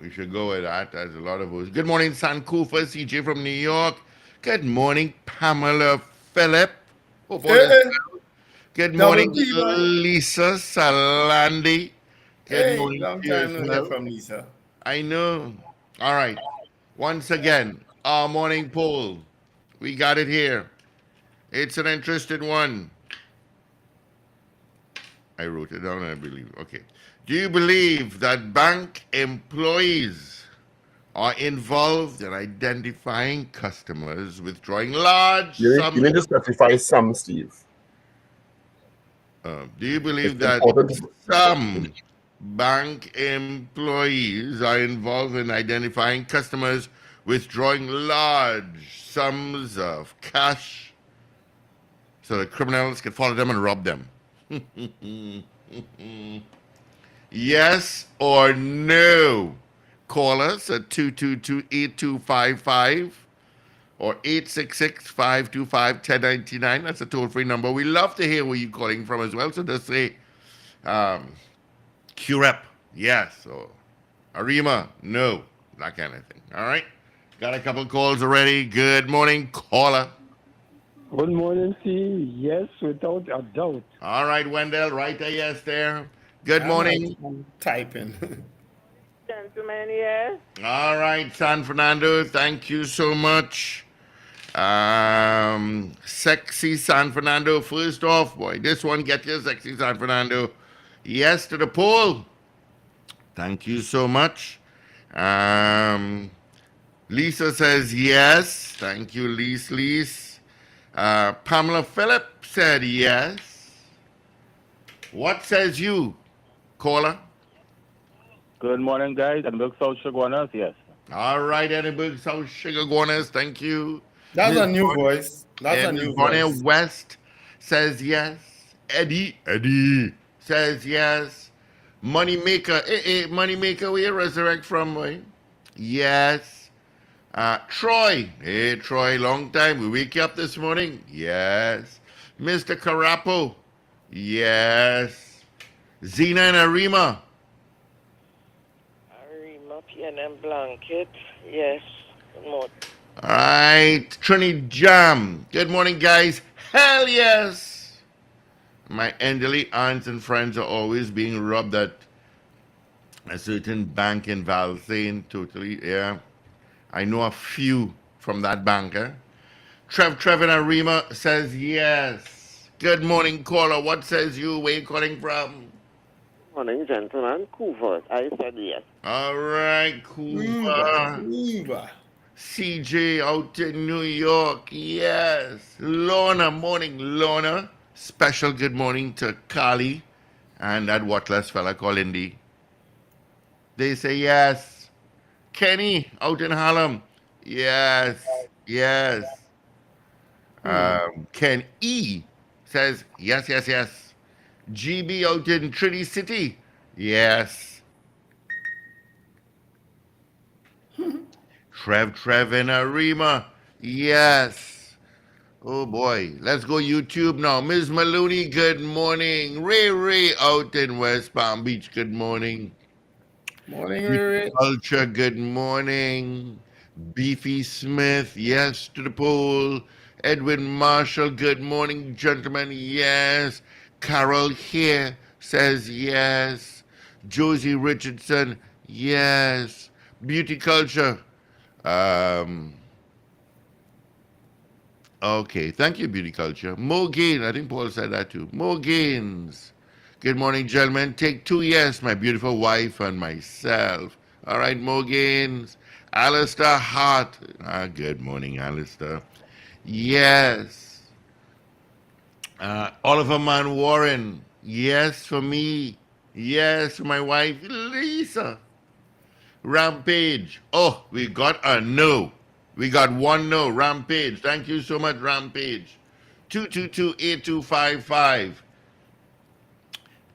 We should go with that. There's a lot of votes. Good morning, Sankofa, CJ from New York. Good morning, Pamela Phillip. Good morning, Lisa Salandi. Good morning, long time no hear from Lisa. I know. All right. Once again, our morning poll. We got it here. It's an interesting one. I wrote it down, I believe. Okay. Do you believe that bank employees are involved in identifying customers withdrawing large sums? You need to specify some, Steve. Do you believe that some bank employees are involved in identifying customers withdrawing large sums of cash so that criminals can follow them and rob them? Yes or no? Call us at 222-8255 or 866-525-1099. That's a toll-free number. We love to hear where you're calling from as well. So just say QREP, yes, or Arima, no, that kind of thing. All right? Got a couple calls already. Good morning, caller. Good morning, Steve. Yes, without a doubt. All right, Wendell, right there, yes there. Good morning. I'm typing. Gentlemen, yes. All right, San Fernando, thank you so much. Sexy San Fernando, first off, boy, this one, get your Sexy San Fernando. Yes to the poll. Thank you so much. Lisa says yes. Thank you, Lise. Pamela Phillip said yes. What says you, caller? Good morning, guys. And look, South Sugarwaners, yes. All right, Edinburgh, South Sugar Guanas, thank you. That's Miss a new voice. That's a Miss new Bonnie voice. West says yes. Eddie says yes. Moneymaker, Moneymaker, where you resurrect from, boy? Yes. Troy, hey Troy, long time. We wake you up this morning? Yes. Mr. Carapo, yes. Zena and Arima, Arima PNM blanket. Yes. Good morning. all right. Trinity Jam, good morning, guys. Hell yes. My elderly aunts and friends are always being rubbed at a certain bank in Valsayn. Totally, yeah. I know a few from that banker. Trevin Arima says yes. Good morning, caller. What says you? Where you calling from? Morning, gentlemen. Coovert. I said yes. All right, Uber. Cuba. Uber. CJ out in New York. Yes. Lorna, morning, Lorna. Special good morning to Kali and that whatless fella called Indy. They say yes. Kenny out in Harlem. Yes. Yes. Ken E says yes, yes, yes. GB out in Trinity City. Yes. Trev and Arima. Yes. Oh boy. Let's go YouTube now. Ms. Maloney, good morning. Ray out in West Palm Beach, good morning. Morning, Riri. Culture, good morning. Beefy Smith, yes to the poll. Edwin Marshall, good morning, gentlemen, yes. Carol here says yes. Josie Richardson, yes. Beauty Culture, okay, thank you, Beauty Culture. Mo Gaines, I think Paul said that too. Mo Gaines. Good morning, gentlemen. Take two, yes, my beautiful wife and myself. All right, Mo Gaines. Alistair Hart. Good morning, Alistair. Yes. Oliver Man Warren. Yes for me. Yes for my wife, Lisa. Rampage. Oh, we got a no. We got one no. Rampage. Thank you so much, Rampage. 222-8255.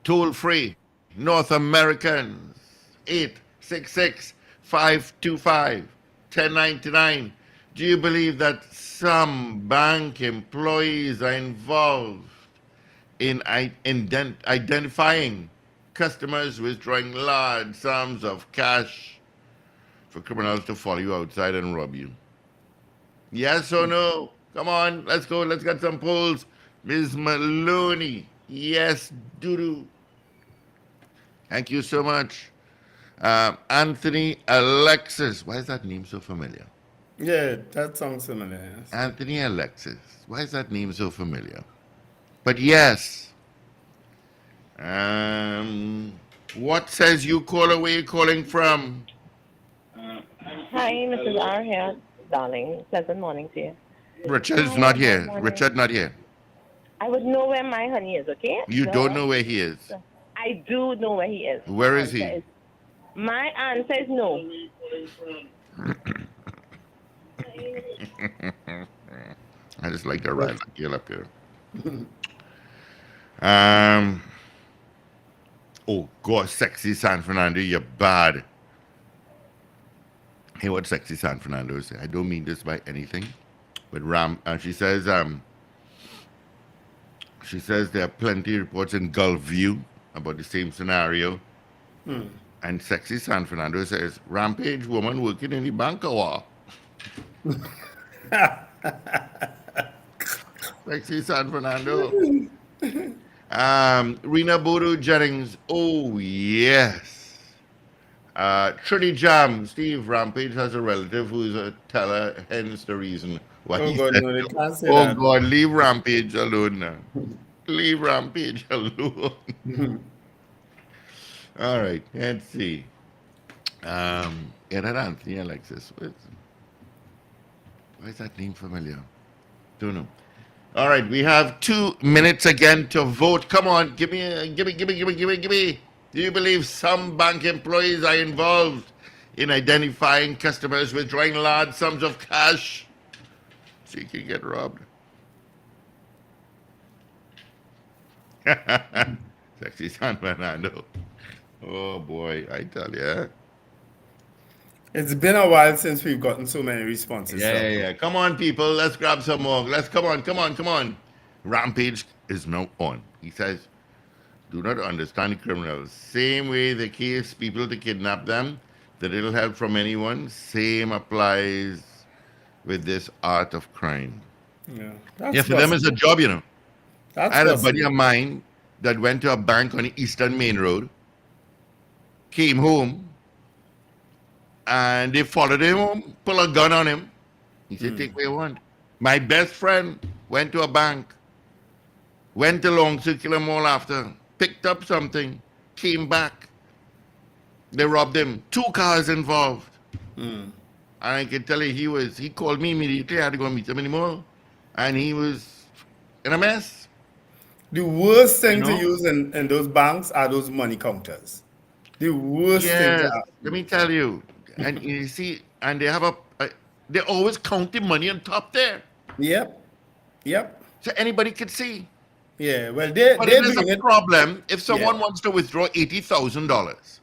Toll free. North Americans. 866-525-1099. Do you believe that some bank employees are involved in identifying customers withdrawing large sums of cash for criminals to follow you outside and rob you? Yes or no? Come on, let's go. Let's get some polls. Ms. Maloney. Yes, doo-doo. Thank you so much. Anthony Alexis. Why is that name so familiar? Yeah, that sounds familiar. Yes. Anthony Alexis. Why is that name so familiar? But yes. What says you, caller? Where you calling from? Hi, Mrs. R here, darling. Pleasant morning to you. Richard's Hi, not good here. morning. Richard not here. I would know where my honey is, okay? You don't know where he is. I do know where he is. Where is he? My answer is no. I just like to ride like girl up here. Oh God, sexy San Fernando, you're bad. Hey, what sexy San Fernando say? I don't mean this by anything, but she says there are plenty of reports in Gulf View about the same scenario. And sexy San Fernando says rampage woman working in the bank war. Sexy San Fernando. Rena Bodo Jennings. Oh yes. Trinity Jam. Steve, Rampage has a relative who's a teller, hence the reason why Oh he God, said no, they can't say oh that. God, leave Rampage alone now. Leave Rampage alone. All right, let's see. Yeah, that Anthony Alexis. Why is that name familiar? Don't know. All right, we have 2 minutes again to vote. Come on, give me. Do you believe some bank employees are involved in identifying customers withdrawing large sums of cash so you can get robbed? Sexy San Fernando. Oh boy, I tell ya. It's been a while since we've gotten so many responses. Yeah. Come on, people. Let's grab some more. Come on. Rampage is now on. He says, do not understand criminals. Same way they case people to kidnap them, the little help from anyone, same applies with this art of crime. Yeah, For them it's a job, you know. That's I had a possible. buddy of mine that went to a bank on the Eastern Main Road, came home, and they followed him home, pull a gun on him. He said, take what you want. My best friend went to a bank, went along Circular Mall after, picked up something, came back. They robbed him. 2 cars involved. And I can tell you, he called me immediately. I had to go meet him anymore. And he was in a mess. The worst thing You know? to use in those banks are those money counters. The worst thing to Yes, have. let me tell you. And you see, and they have they always count the money on top there. Yep. So anybody could see. Yeah, well, they're But it is doing a it. problem if someone Yeah. wants to withdraw $80,000.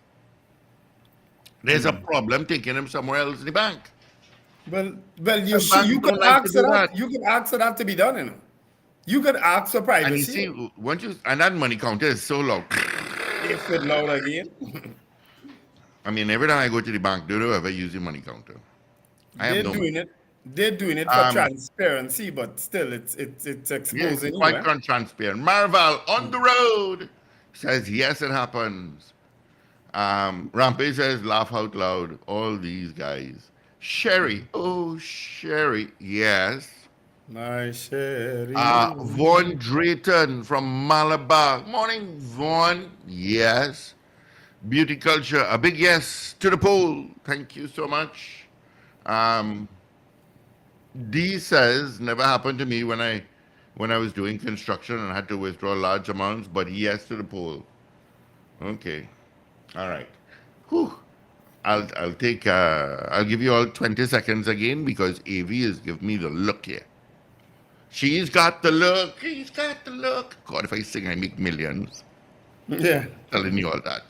There's a problem taking them somewhere else in the bank. Well, Some you banks could don't like to ask do for that. that. You could ask for that to be done, you know. You could ask for And privacy. you see, and that money counter is so loud. If it loud again. I mean, every time I go to the bank, they don't ever use the money counter. I have They're no. doing it. They're doing it for transparency, but still, it's Yes, exposing. quite transparent. Marval on the road says yes, it happens. Rampage says laugh out loud. All these guys. Sherry, yes. My Sherry. Vaughn Drayton from Malabar. Morning, Vaughn. Yes. Beauty culture. A big yes to the poll. Thank you so much. D says never happened to me when I was doing construction and had to withdraw large amounts, but yes to the poll. Okay. All right. Whew. I'll take I'll give you all 20 seconds again because Avi is giving me the look here. She's got the look. He's got the look. God, if I sing, I make millions. Yeah. Telling you all that.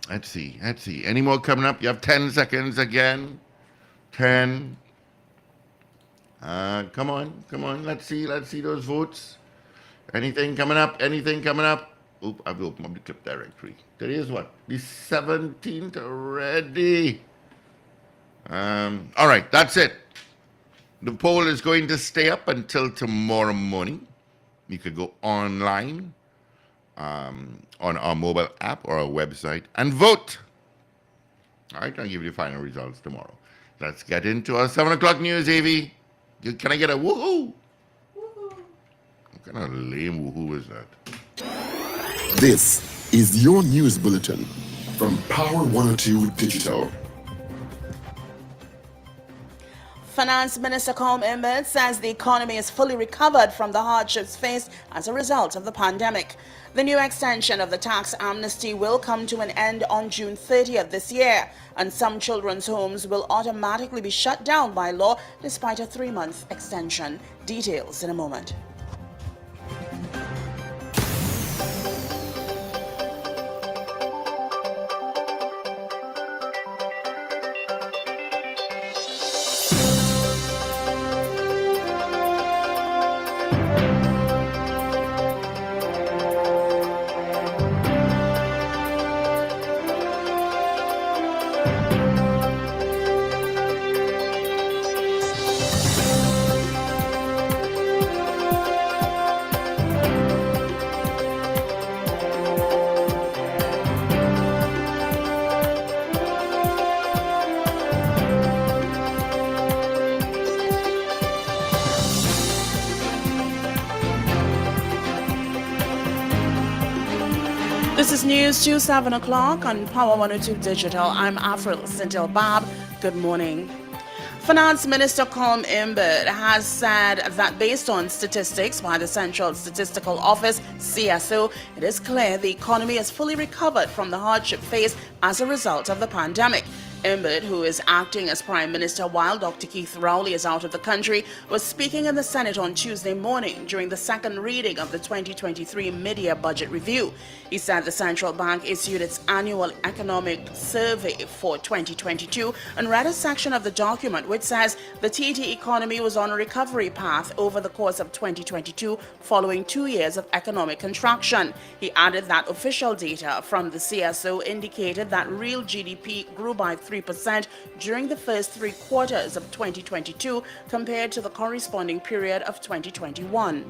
Let's see. Any more coming up? You have 10 seconds again. 10. Come on. Let's see those votes. Anything coming up? Oop, I've opened up the clip directory. Today is what? The 17th already. All right, that's it. The poll is going to stay up until tomorrow morning. You could go online on our mobile app or our website and vote. All right, I'll give you the final results tomorrow. Let's get into our 7 o'clock news, Avi. Can I get a woohoo? What kind of lame woohoo is that? This is your news bulletin from Power 102 Digital. Finance Minister Colm Emmett says the economy is fully recovered from the hardships faced as a result of the pandemic. The new extension of the tax amnesty will come to an end on June 30th this year, and some children's homes will automatically be shut down by law despite a 3-month extension. Details in a moment. This is News to 7 o'clock on Power 102 Digital. I'm Afril Sintil Bob. Good morning. Finance Minister Colm Imbert has said that based on statistics by the Central Statistical Office, CSO, it is clear the economy has fully recovered from the hardship faced as a result of the pandemic. Imbert, who is acting as Prime Minister while Dr. Keith Rowley is out of the country, was speaking in the Senate on Tuesday morning during the second reading of the 2023 mid-year budget review. He said the central bank issued its annual economic survey for 2022 and read a section of the document which says the TT economy was on a recovery path over the course of 2022 following 2 years of economic contraction. He added that official data from the CSO indicated that real GDP grew by 3% during the first 3 quarters of 2022 compared to the corresponding period of 2021.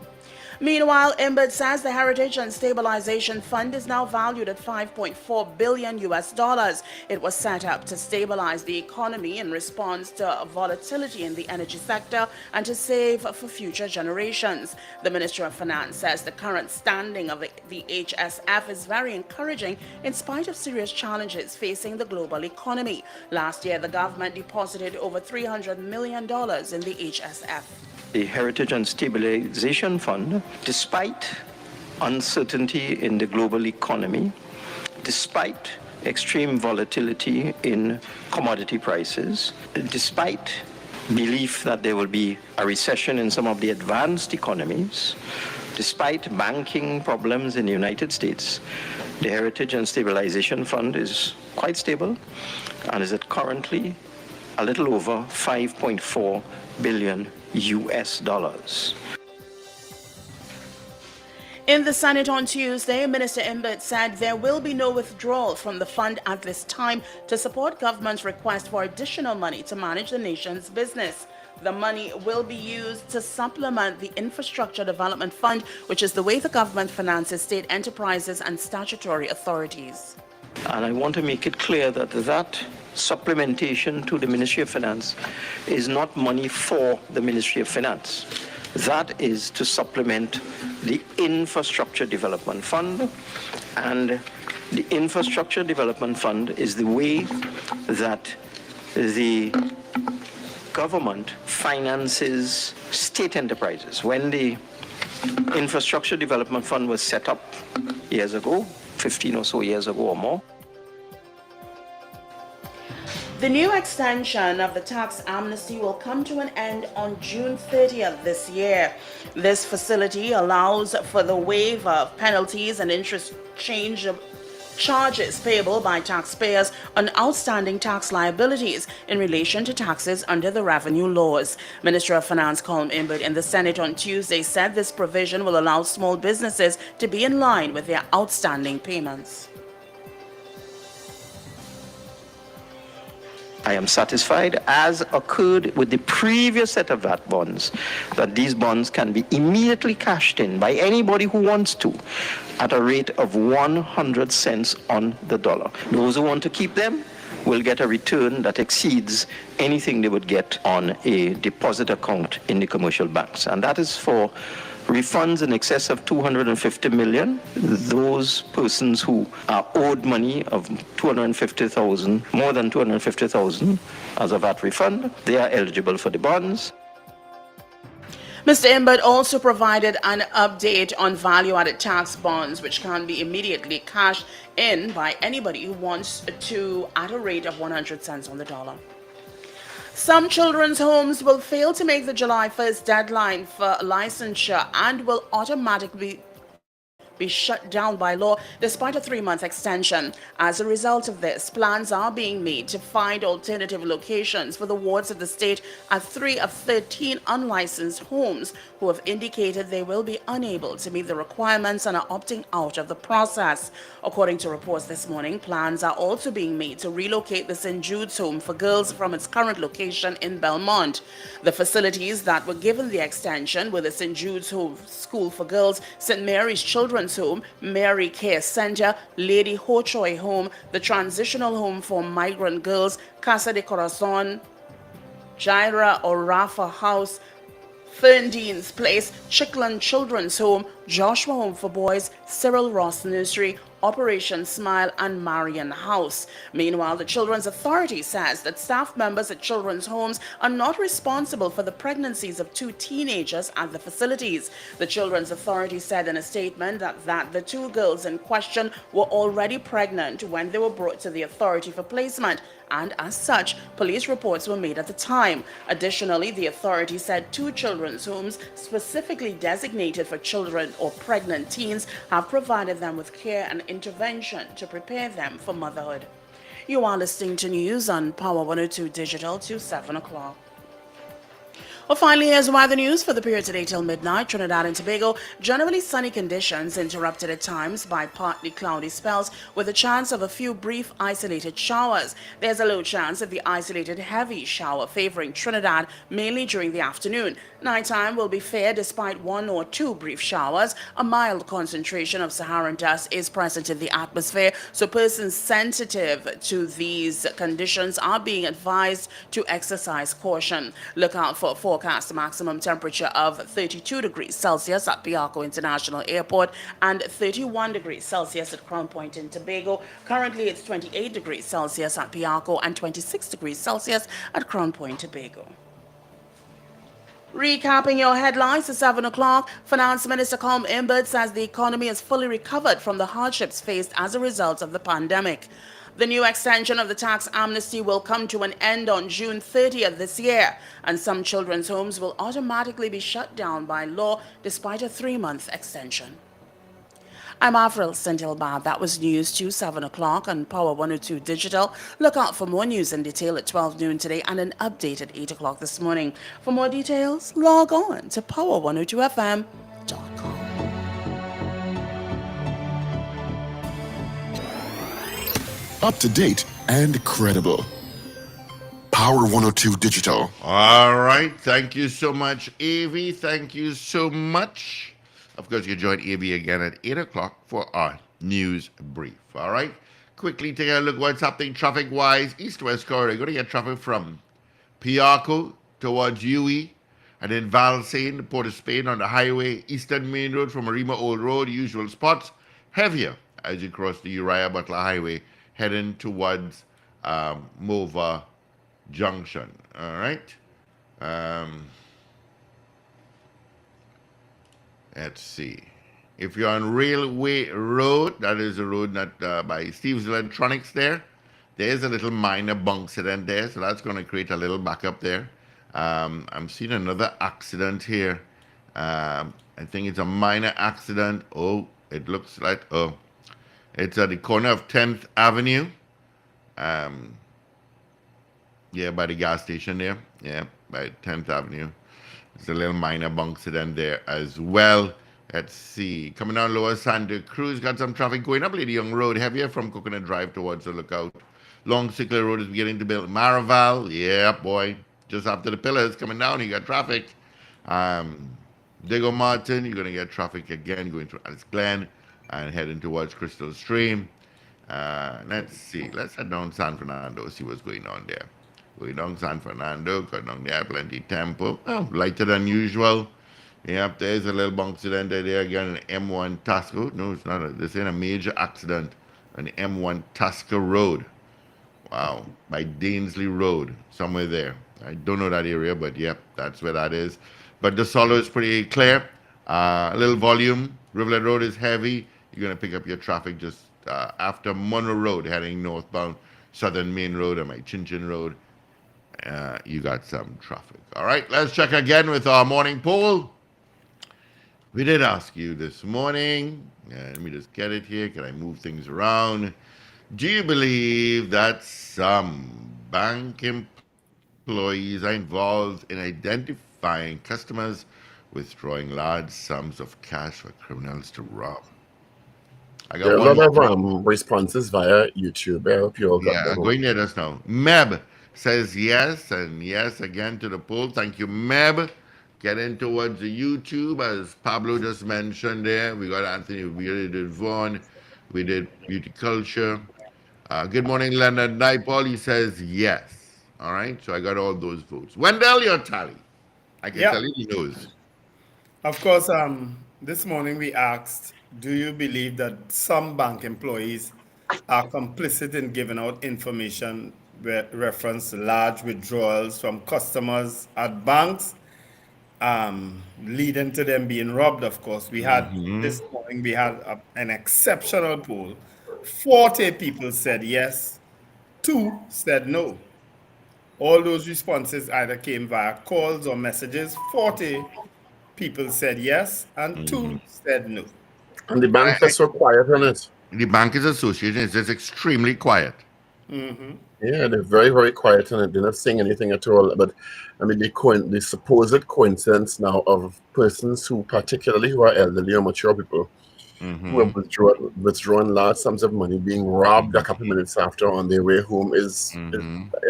Meanwhile, Imbert says the Heritage and Stabilization Fund is now valued at $5.4 billion. It was set up to stabilize the economy in response to volatility in the energy sector and to save for future generations. The Ministry of Finance says the current standing of the HSF is very encouraging in spite of serious challenges facing the global economy. Last year, the government deposited over $300 million in the HSF. The Heritage and Stabilization Fund, despite uncertainty in the global economy, despite extreme volatility in commodity prices, despite belief that there will be a recession in some of the advanced economies, despite banking problems in the United States, the Heritage and Stabilization Fund is quite stable and is at currently a little over $5.4 billion. In the Senate on Tuesday, Minister Imbert said there will be no withdrawal from the fund at this time to support government's request for additional money to manage the nation's business. The money will be used to supplement the Infrastructure Development Fund, which is the way the government finances state enterprises and statutory authorities. And I want to make it clear that that supplementation to the Ministry of Finance is not money for the Ministry of Finance. That is to supplement the Infrastructure Development Fund. And the Infrastructure Development Fund is the way that the government finances state enterprises. When the Infrastructure Development Fund was set up years ago, 15 or so years ago or more, the new extension of the tax amnesty will come to an end on June 30th this year. This facility allows for the waiver of penalties and interest charges payable by taxpayers on outstanding tax liabilities in relation to taxes under the revenue laws. Minister of Finance Colm Imbert in the Senate on Tuesday said this provision will allow small businesses to be in line with their outstanding payments. I am satisfied, as occurred with the previous set of VAT bonds, that these bonds can be immediately cashed in by anybody who wants to at a rate of 100 cents on the dollar. Those who want to keep them will get a return that exceeds anything they would get on a deposit account in the commercial banks. And that is for refunds in excess of $250 million. Those persons who are owed money of $250,000, more than $250,000 as a VAT refund, they are eligible for the bonds. Mr. Imbert also provided an update on value-added tax bonds, which can be immediately cashed in by anybody who wants to at a rate of 100 cents on the dollar. Some children's homes will fail to make the July 1st deadline for licensure and will automatically be shut down by law despite a 3-month extension. As a result of this, plans are being made to find alternative locations for the wards of the state at 3 of 13 unlicensed homes who have indicated they will be unable to meet the requirements and are opting out of the process. According to reports this morning, plans are also being made to relocate the St. Jude's home for girls from its current location in Belmont. The facilities that were given the extension were the St. Jude's Home School for Girls, St. Mary's Children's Home, Mary Care Center, Lady Ho Choi Home, the Transitional Home for Migrant Girls, Casa de Corazon, Jaira or Rafa House, Ferndine's Place, Chickland Children's Home, Joshua Home for Boys, Cyril Ross Nursery, Operation Smile and Marian House. Meanwhile, the Children's Authority says that staff members at children's homes are not responsible for the pregnancies of 2 teenagers at the facilities. The Children's Authority said in a statement that the 2 girls in question were already pregnant when they were brought to the authority for placement, and as such, police reports were made at the time. Additionally, the authority said 2 children's homes specifically designated for children or pregnant teens have provided them with care and intervention to prepare them for motherhood. You are listening to news on Power 102 Digital to 7 o'clock. Well, finally, here's weather news for the period today till midnight. Trinidad and Tobago, generally sunny conditions interrupted at times by partly cloudy spells with a chance of a few brief isolated showers. There's a low chance of the isolated heavy shower favoring Trinidad mainly during the afternoon. Nighttime will be fair despite 1 or 2 brief showers. A mild concentration of Saharan dust is present in the atmosphere, so persons sensitive to these conditions are being advised to exercise caution. Look out for a forecast maximum temperature of 32 degrees Celsius at Piarco International Airport and 31 degrees Celsius at Crown Point in Tobago. Currently, it's 28 degrees Celsius at Piarco and 26 degrees Celsius at Crown Point, Tobago. Recapping your headlines at 7 o'clock, Finance Minister Colm Imbert says the economy has fully recovered from the hardships faced as a result of the pandemic. The new extension of the tax amnesty will come to an end on June 30th this year, and some children's homes will automatically be shut down by law despite a 3-month extension. I'm Avril Sentilbab. That was news to 7 o'clock on Power 102 Digital. Look out for more news in detail at 12 noon today and an update at 8 o'clock this morning. For more details, log on to power102fm.com. Up to date and credible. Power 102 Digital. All right. Thank you so much, Avi. Thank you so much. Of course, you join Avi again at 8 o'clock for our news brief. All right. Quickly take a look what's happening traffic-wise. East-West corridor. You're going to get traffic from Piarco towards UE, and then Valsain, Port of Spain on the highway, Eastern Main Road from Arima Old Road, usual spots. Heavier as you cross the Uriah Butler Highway, heading towards Mova Junction. All right. Let's see. If you're on Railway Road, that is the road that by Steve's Electronics there, there's a little minor bunk accident there, so that's going to create a little backup there. I'm seeing another accident here. I think it's a minor accident. Oh, it looks like, it's at the corner of 10th Avenue. Yeah, by the gas station there. Yeah, by 10th Avenue. There's a little minor bunk accident there as well. Let's see. Coming down Lower Santa Cruz, got some traffic going up Lady Young Road, heavier from Coconut Drive towards the Lookout. Long Sickler Road is beginning to build. Maraval, yeah, boy. Just after the pillars coming down, you got traffic. Diego Martin, you're going to get traffic again going through Alice Glen and heading towards Crystal Stream. Let's see. Let's head down San Fernando, see what's going on there. Going down San Fernando, got down there, plenty tempo. Oh, lighter than usual. Yep, there's a little bunk accident there again, an M1 Tasco. No, it's not. This ain't a major accident on the M1 Tasco Road. Wow, by Dainsley Road, somewhere there. I don't know that area, but yep, that's where that is. But the solo is pretty clear. A little volume. Rivulet Road is heavy. You're going to pick up your traffic just after Monroe Road, heading northbound, Southern Main Road, and my Chin Chin Road. You got some traffic. All right, let's check again with our morning poll. We did ask you this morning. Let me just get it here. Can I move things around? Do you believe that some bank employees are involved in identifying customers withdrawing large sums of cash for criminals to rob? I got there are a lot of responses via YouTube. I hope you all got them. Going there just now. Meb says yes, and yes again to the poll. Thank you, Meb. Getting towards the YouTube, as Pablo just mentioned there. We got Anthony, we did Vaughn, we did Beauty Culture. Good morning, Leonard Naipaul. He says yes. All right, so I got all those votes. Wendell, your tally. I can tell you he knows. Of course, this morning we asked, do you believe that some bank employees are complicit in giving out information reference to large withdrawals from customers at banks, leading to them being robbed? Of course, we had this morning we had an exceptional poll. 40 people said yes, 2 said no. All those responses either came via calls or messages. 40 people said yes, and 2 said no. And the banks are so quiet on it. The Bankers Association is just extremely quiet. Yeah, they're very, very quiet on it. They're not saying anything at all. But I mean, the supposed coincidence now of persons who, particularly who are elderly or mature people, who have withdrawn large sums of money, being robbed a couple minutes after on their way home is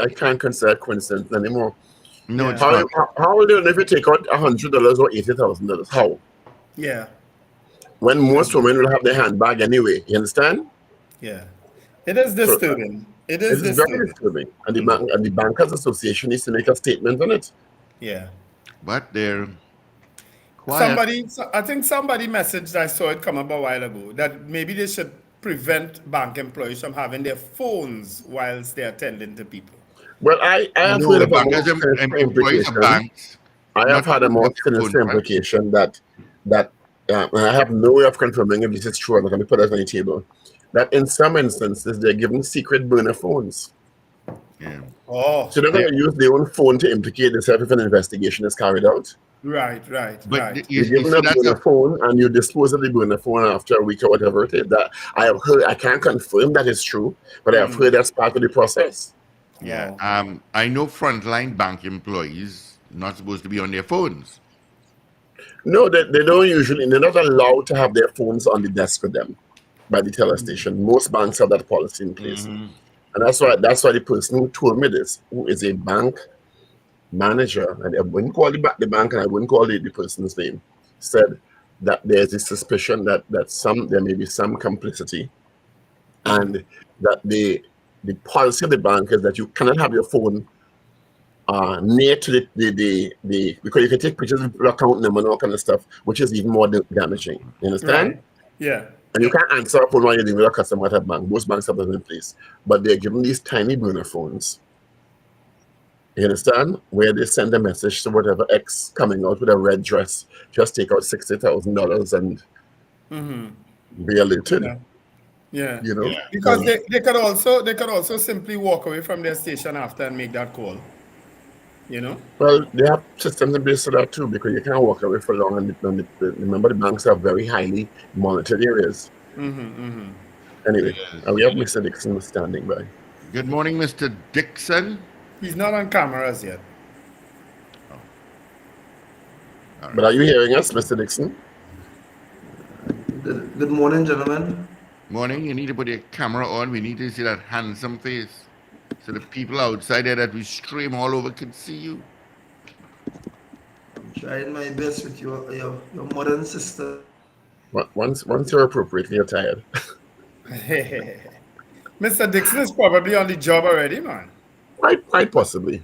I can't consider it coincidence anymore. No, it's How not. how will they if you take out $100 or $80,000? How? Yeah, When most women will have their handbag anyway. You understand? yeah. It is disturbing. It It is is very disturbing. disturbing. And the Bankers Association needs to make a statement on it. Yeah. But they're quiet. I think somebody messaged, I saw it come up a while ago, that maybe they should prevent bank employees from having their phones whilst they're attending to people. Well, I have No, heard the of a more bankers sinister employees of implication. banks. I have had a more sinister implication that and I have no way of confirming if this is true. I'm not going to put that on the table. That in some instances they're giving secret burner phones. Yeah. Oh, So they're going to use their own phone to implicate themselves if an investigation is carried out. right. But You you give see, them a that's burner phone and you dispose of the burner phone after a week or whatever it is. That I have heard. I can't confirm that is true, but I have heard that's part of the process. yeah. I know frontline bank employees not supposed to be on their phones. No, they don't usually. They're not allowed to have their phones on the desk with them by the teller station. Most banks have that policy in place, and that's why the person who told me this, who is a bank manager, and I wouldn't call the bank, and I wouldn't call the person's name, said that there's a suspicion that there may be some complicity, and that the policy of the bank is that you cannot have your phone near to the because you can take pictures of your account number and all kind of stuff, which is even more damaging. You understand? Right. Yeah. And you can't answer a phone while you're dealing with a customer at a bank. Most banks have that in place, but they're giving these tiny burner phones. You understand? Where they send a message to whatever ex coming out with a red dress, just take out $60,000 and be alerted. Yeah. You know, Because they could also simply walk away from their station after and make that call. You know? Well, they have systems in place for that too, because you can't walk away for long. And remember, the banks are very highly monitored areas. Anyway, we have Mr. Dixon standing by. Good morning, Mr. Dixon. He's not on cameras yet. But are you hearing us, Mr. Dixon? Good morning, gentlemen. Morning. You need to put your camera on. We need to see that handsome face, so the people outside there that we stream all over can see you. I'm trying my best with your mother and sister. Once you're appropriately attired. Mr. Dixon is probably on the job already, man. Quite possibly.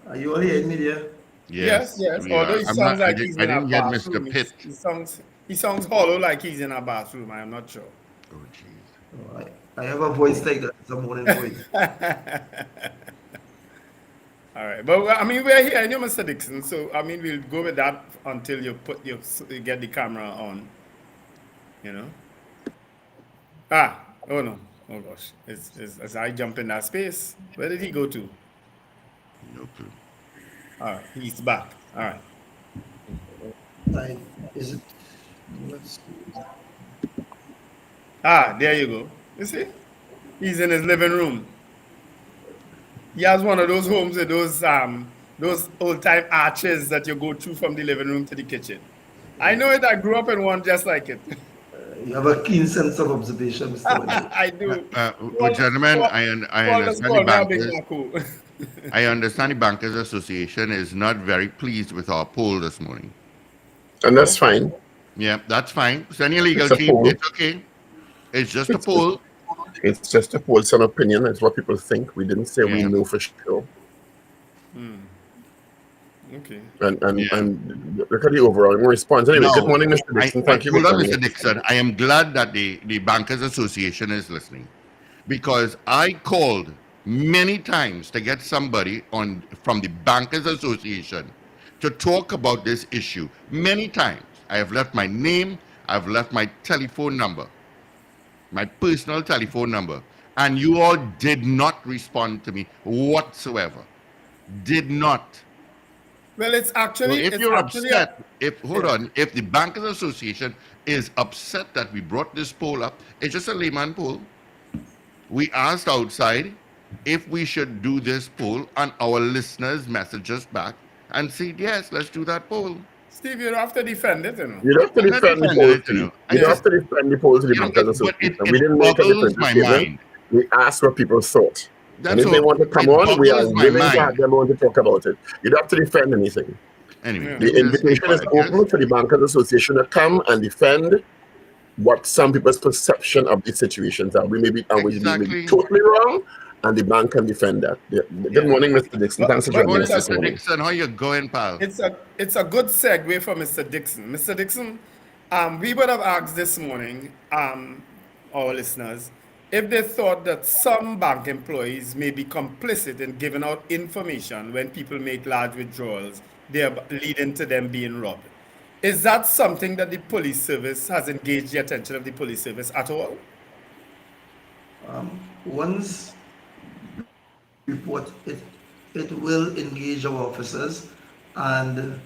Are you all hearing me there? Yes. Although he sounds like he's in a bathroom. He sounds hollow like he's in a bathroom. I'm not sure. Oh, jeez. Oh, I have a voice like that. It's a morning voice. All right. But, I mean, we're hearing you, Mr. Dixon. So, I mean, we'll go with that until you get the camera on. You know? Oh, no. Oh, gosh. As I jump in that space, where did he go to? No clue. All right. He's back. All right. Is it? Let's see. There you go. You see? He's in his living room. He has one of those homes with those old-time arches that you go through from the living room to the kitchen. I know it. I grew up in one just like it. You have a keen sense of observation, Mr. Wendell. I do. Gentlemen, I understand the bankers. I understand the Bankers Association is not very pleased with our poll this morning. And that's fine. Yeah, that's fine. Send your legal It's a team. poll. It's okay. It's just a poll. It's just a poll, some opinion. It's what people think. We didn't say we know for sure. Okay. And look at the overall response. Anyway, good morning, Mr. Dixon. Thank you. Hold on, Mr. Dixon. I am glad that the Bankers Association is listening, because I called many times to get somebody from the Bankers Association to talk about this issue. Many times. I have left my name, I've left my telephone number, my personal telephone number, and you all did not respond to me whatsoever. Did not. Well, it's actually. So if you're upset, if the Bankers Association is upset that we brought this poll up, it's just a layman poll. We asked outside if we should do this poll, and our listeners messaged us back and said, yes, let's do that poll. Steve, you don't have to defend it, you know. You don't have to defend the poll. You don't have to defend the poll to the Bankers Association. We didn't make a different statement. We asked what people thought. And if they want to come on, we are willing to have them on to talk about it. You don't have to defend anything. Anyway, the invitation is open for the Bankers Association to come and defend what some people's perception of the situations are. We may be totally wrong, and the bank can defend that. Good morning, Mr. Dixon. Thanks for joining us this morning. Dixon, how you going, pal? It's a good segue for Mr. Dixon. Mr. Dixon, we would have asked this morning, our listeners, if they thought that some bank employees may be complicit in giving out information when people make large withdrawals, leading to them being robbed. Is that something that the police service has engaged the attention of the police service at all? Once report it will engage our officers, and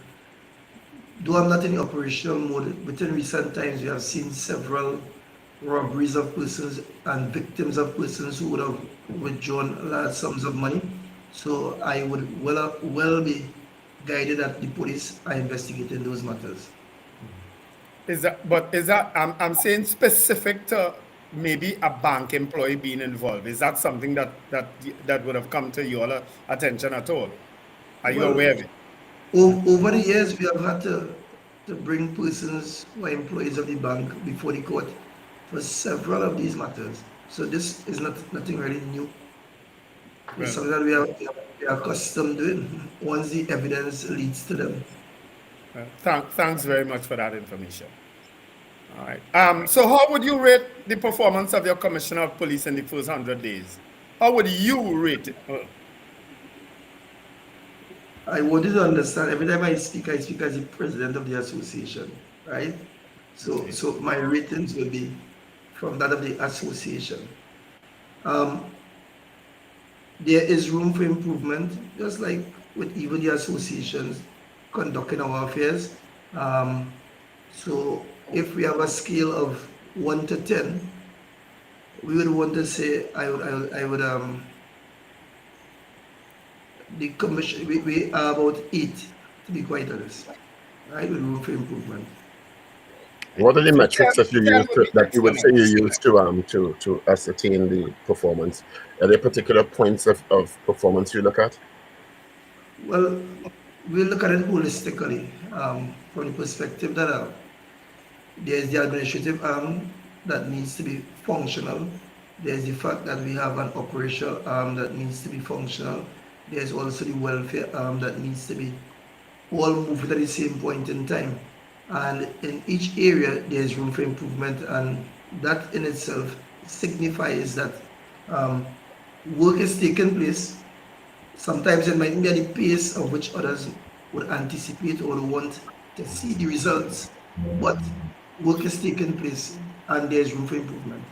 though I'm not in the operational mode, within recent times we have seen several robberies of persons and victims of persons who would have withdrawn large sums of money. So I would well be guided that the police are investigating those matters. I'm saying specific to maybe a bank employee being involved. Is that something that would have come to your attention at all? Are you aware of it? Over the years, we have had to bring persons who are employees of the bank before the court for several of these matters. So this is nothing really new. It's something that we are accustomed doing once the evidence leads to them. Thanks very much for that information. All right. So how would you rate the performance of your Commissioner of Police in the first 100 days? How would you rate it? I wanted to understand, every time I speak as the president of the association, right? So my ratings will be from that of the association. There is room for improvement, just like with even the associations conducting our affairs. So if we have a scale of 1 to 10, we would want to say the commission, we are about 8, to be quite honest, right? With room for improvement. What are the metrics that you use that you would say you use to ascertain the performance? Are there particular points of performance you look at? Well, we look at it holistically, from the perspective that there's the administrative arm that needs to be functional. There's the fact that we have an operational arm that needs to be functional. There's also the welfare arm that needs to be all moved at the same point in time. And in each area, there's room for improvement, and that in itself signifies that work is taking place. Sometimes it might be at the pace of which others would anticipate or want to see the results, but work is taking place, and there's room for improvement.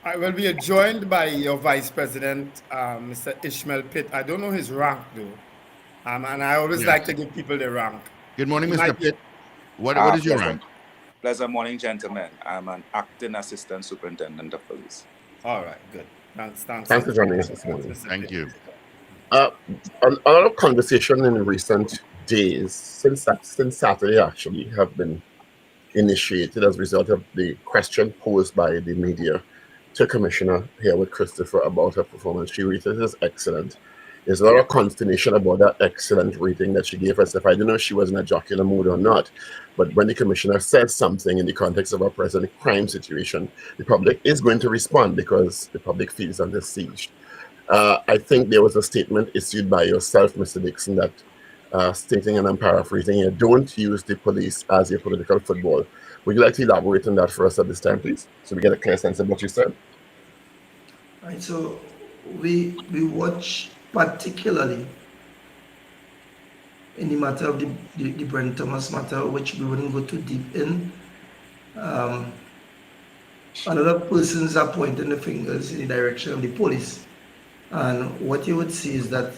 I will be joined by your Vice President, Mr. Ishmael Pitt. I don't know his rank, though, and I always like to give people the rank. Good morning, Mr. Pitt. What is your rank? Pleasant morning, gentlemen. I'm an acting assistant superintendent of police. All right, good. Thanks for joining us this morning. Thank you. A lot of conversation in recent days, since Saturday actually, have been initiated as a result of the question posed by the media to Commissioner here with Christopher about her performance. She rated it as excellent. There's a lot of consternation about that excellent rating that she gave herself. I don't know if she was in a jocular mood or not, but when the commissioner says something in the context of our present crime situation, the public is going to respond because the public feels under siege. I think there was a statement issued by yourself, Mr. Dixon, that stating, and I'm paraphrasing here, don't use the police as a political football. Would you like to elaborate on that for us at this time, please, so we get a clear sense of what you said? Right, so we watch particularly in the matter of the Brent Thomas matter, which we wouldn't go too deep in. A lot of persons are pointing the fingers in the direction of the police. And what you would see is that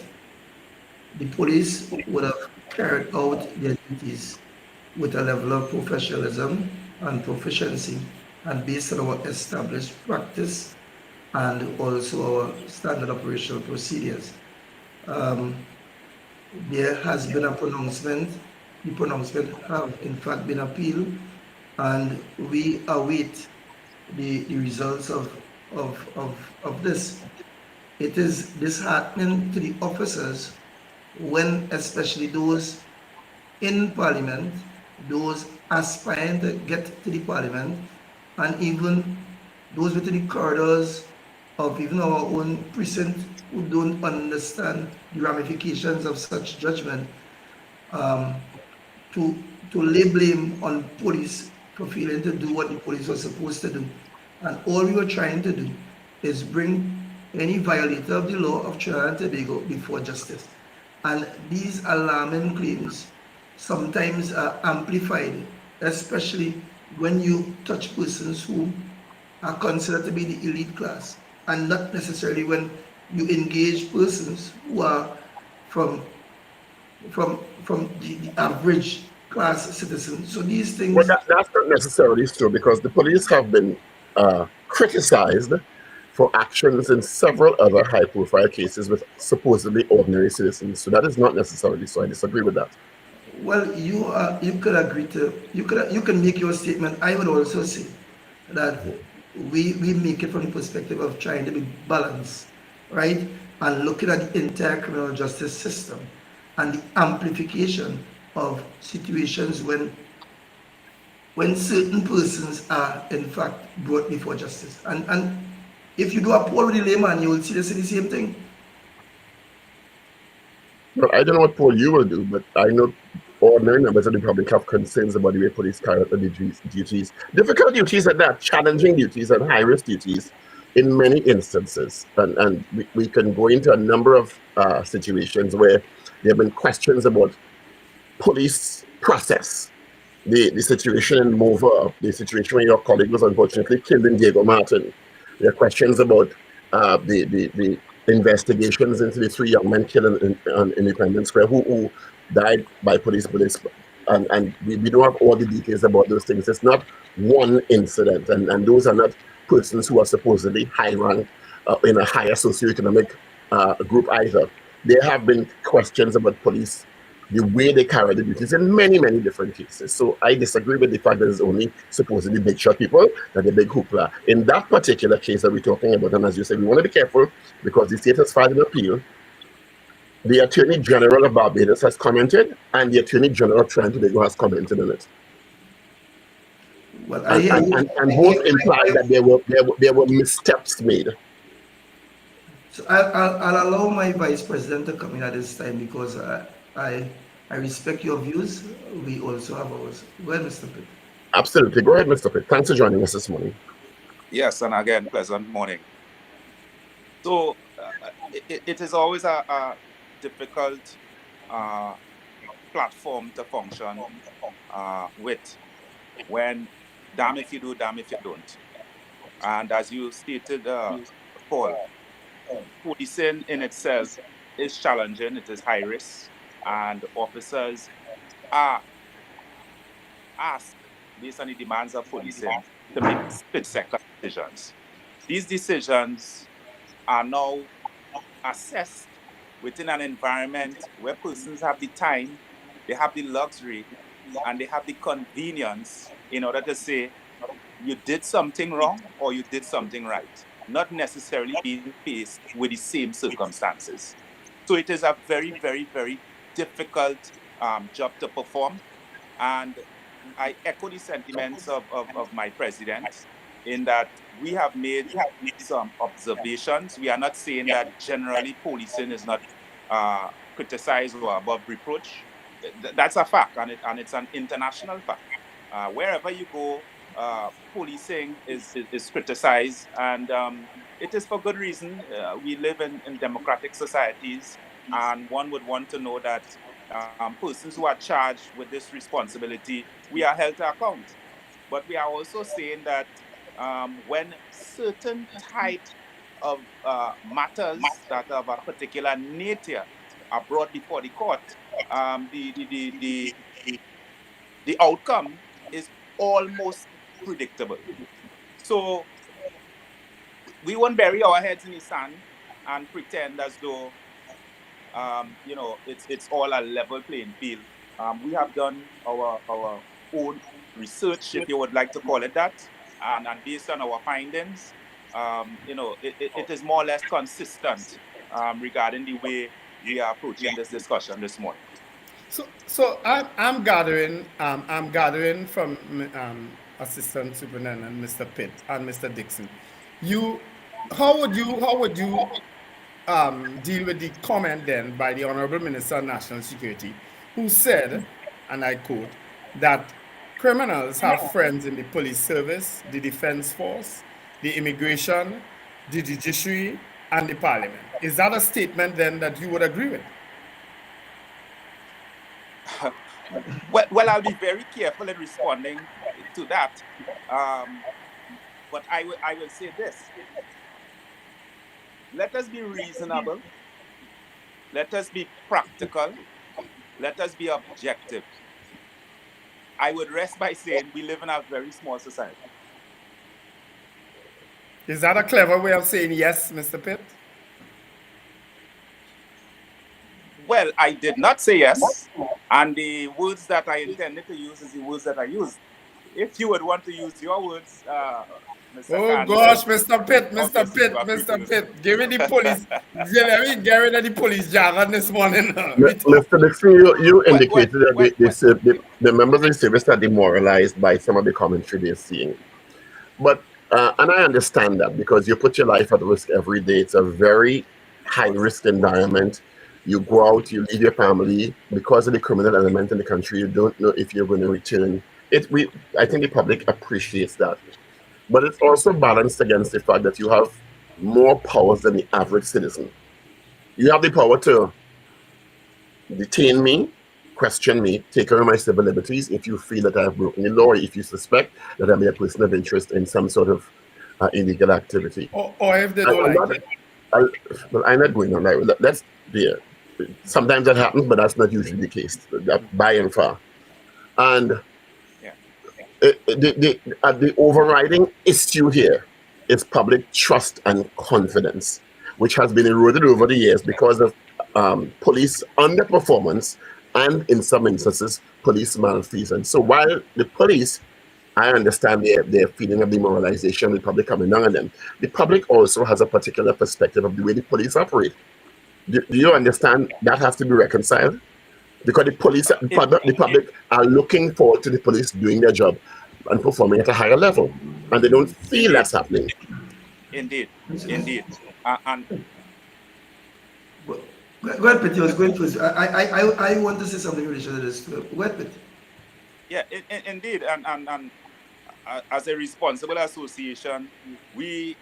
the police would have carried out their duties with a level of professionalism and proficiency, and based on our established practice and also our standard operational procedures. There has been a pronouncement. The pronouncement have in fact been appealed, and we await the results of this. It is disheartening to the officers when especially those in Parliament, those aspiring to get to the Parliament, and even those within the corridors of even our own precinct who don't understand the ramifications of such judgment, to lay blame on police for failing to do what the police was supposed to do. And all we were trying to do is bring any violator of the law of Trinidad and Tobago before justice. And these alarming claims sometimes are amplified, especially when you touch persons who are considered to be the elite class, and not necessarily when you engage persons who are from the average class citizen. So these things... Well, that's not necessarily true, because the police have been criticized for actions in several other high-profile cases with supposedly ordinary citizens. So that is not necessarily so. I disagree with that. Well, you could agree to, you can make your statement. I would also say that we make it from the perspective of trying to be balanced, right? And looking at the entire criminal justice system and the amplification of situations when certain persons are in fact brought before justice. And if you do a poll with the layman, you will see the same thing. Well, I don't know what poll you will do, but I know ordinary members of the public have concerns about the way police carry out the duties, difficult duties at that, challenging duties and high-risk duties in many instances. And we can go into a number of situations where there have been questions about police process. The situation in Mova, the situation where your colleague was unfortunately killed in Diego Martin. There are questions about the investigations into the 3 young men killed in Independence Square who died by police bullets. And we don't have all the details about those things. It's not one incident, and those are not persons who are supposedly high rank in a higher socioeconomic group either. There have been questions about police, the way they carry the duties in many, many different cases. So I disagree with the fact that it's only supposedly big shot people, that the big hoopla. In that particular case that we're talking about, and as you said, we want to be careful because the state has filed an appeal. The Attorney General of Barbados has commented, and the Attorney General of Trinidad and Tobago has commented on it. Well, and both imply that there were missteps made. So I'll allow my Vice President to come in at this time because I respect your views. We also have ours. Go ahead, Mr. Pitt. Absolutely. Go ahead, Mr. Pitt. Thanks for joining us this morning. Yes, and again, pleasant morning. So it is always a difficult platform to function with when damn if you do, damn if you don't. And as you stated, Paul, policing in itself is challenging, it is high risk, and officers are asked, based on the demands of policing, to make split-second decisions. These decisions are now assessed within an environment where persons have the time, they have the luxury, and they have the convenience in order to say, you did something wrong or you did something right, not necessarily being faced with the same circumstances. So it is a very, very, very difficult job to perform. And I echo the sentiments of my president in that we have made some observations. We are not saying that generally policing is not criticized or above reproach. That's a fact, and it's an international fact. Wherever you go, policing is criticized, and it is for good reason. We live in democratic societies, and one would want to know that persons who are charged with this responsibility, we are held to account. But we are also saying that when certain type of matters that are of a particular nature are brought before the court, the outcome is almost predictable. So we won't bury our heads in the sand and pretend as though it's all a level playing field. We have done our own research, if you would like to call it that, and based on our findings, it is more or less consistent regarding the way we are approaching this discussion this morning. So I'm gathering from Assistant Superintendent Mr. Pitt and Mr. Dixon. How would you deal with the comment then by the Honorable Minister of National Security, who said, and I quote, that criminals have friends in the police service, the defense force, the immigration, the judiciary, and the parliament? Is that a statement then that you would agree with? Well, I'll be very careful in responding to that. But I will say this. Let us be reasonable. Let us be practical. Let us be objective. I would rest by saying we live in a very small society. Is that a clever way of saying yes, Mr. Pitt? Well, I did not say yes, and the words that I intended to use is the words that I used. If you would want to use your words, Mr. Oh gosh, Mr. Pitt, give me the police. Let me get rid of the police jargon this morning. Mr. Dixon, you indicated that the members of the service are demoralized by some of the commentary they're seeing. But, and I understand that because you put your life at risk every day. It's a very high-risk environment. You go out, you leave your family. Because of the criminal element in the country, you don't know if you're going to return. I think the public appreciates that. But it's also balanced against the fact that you have more powers than the average citizen. You have the power to detain me, question me, take away my civil liberties if you feel that I have broken the law, or if you suspect that I'm a person of interest in some sort of illegal activity. Or if they don't like it. Well, I'm not going on that. That's there. Sometimes that happens, but that's not usually the case, by and far. And the overriding issue here is public trust and confidence, which has been eroded over the years because of police underperformance and, in some instances, police malfeasance. So while the police, I understand their feeling of demoralization, the public coming down on them, the public also has a particular perspective of the way the police operate. Do you understand that has to be reconciled? Because the public are looking forward to the police doing their job and performing at a higher level, and they don't feel that's happening. Indeed. And go ahead, Pete. I was going first. I want to say something in relation to this. Go ahead, Pete. Yeah, indeed, and as a responsible association, we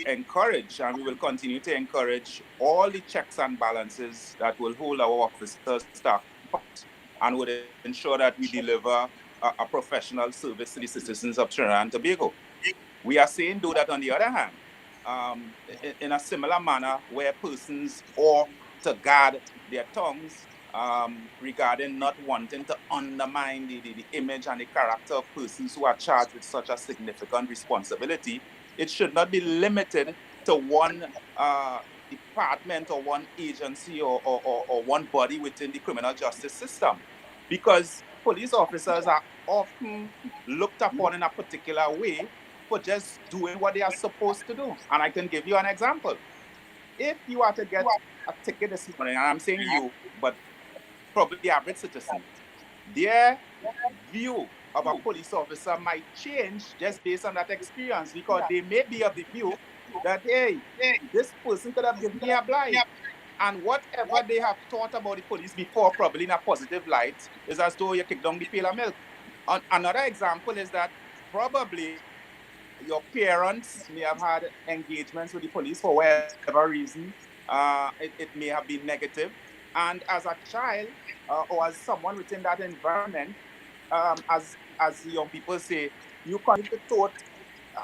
encourage and we will continue to encourage all the checks and balances that will hold our officers staff and would ensure that we deliver a professional service to the citizens of Trinidad and Tobago. We are saying, though, that on the other hand, in a similar manner, where persons ought to guard their tongues regarding not wanting to undermine the image and the character of persons who are charged with such a significant responsibility, it should not be limited to one department or one agency or one body within the criminal justice system, because police officers are often looked upon in a particular way for just doing what they are supposed to do. And I can give you an example. If you are to get a ticket this morning, and I'm saying you, but probably the average citizen, their view of a police officer might change just based on that experience, because they may be of the view that, hey, this person could have given me a bribe. And whatever they have thought about the police before, probably in a positive light, is as though you kick down the pail of milk. Another example is that probably your parents may have had engagements with the police for whatever reason. It may have been negative. And as a child or as someone within that environment, as young people say, you continue to tote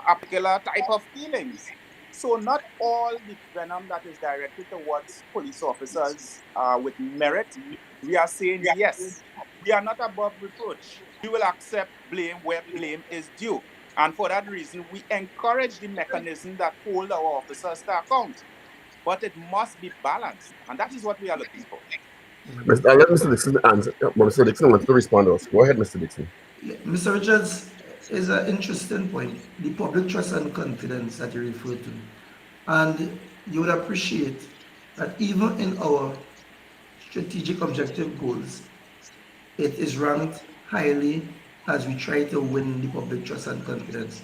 a particular type of feelings. So not all the venom that is directed towards police officers with merit, we are saying yes, we are not above reproach. We will accept blame where blame is due. And for that reason, we encourage the mechanism that hold our officers to account. But it must be balanced. And that is what we are looking for. I'll let Mr. Dixon answer. Mr. Dixon wants to respond to us. Go ahead, Mr. Dixon. Yeah, Mr. Richards is an interesting point. The public trust and confidence that you refer to. And you would appreciate that even in our strategic objective goals, it is ranked highly as we try to win the public trust and confidence.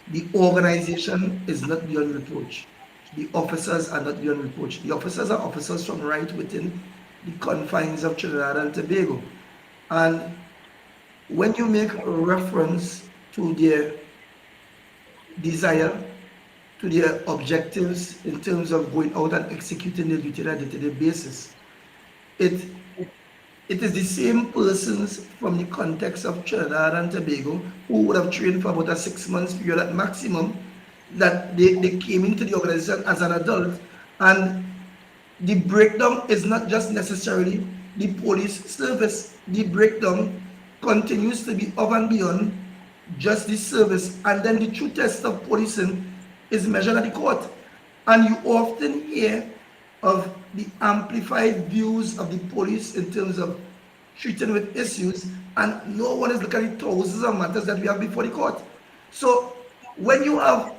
The organization is not beyond reproach. The officers are not beyond reproach. The officers are officers from right within the confines of Trinidad and Tobago. And when you make a reference to their desire, to their objectives in terms of going out and executing their duty on a day-to-day basis, it is the same persons from the context of Trinidad and Tobago who would have trained for about a 6 months period at maximum, that they came into the organization as an adult. And the breakdown is not just necessarily the police service. The breakdown continues to be above and beyond just the service. And then the true test of policing is measured at the court. And you often hear of the amplified views of the police in terms of treating with issues, and no one is looking at the thousands of matters that we have before the court. So when you have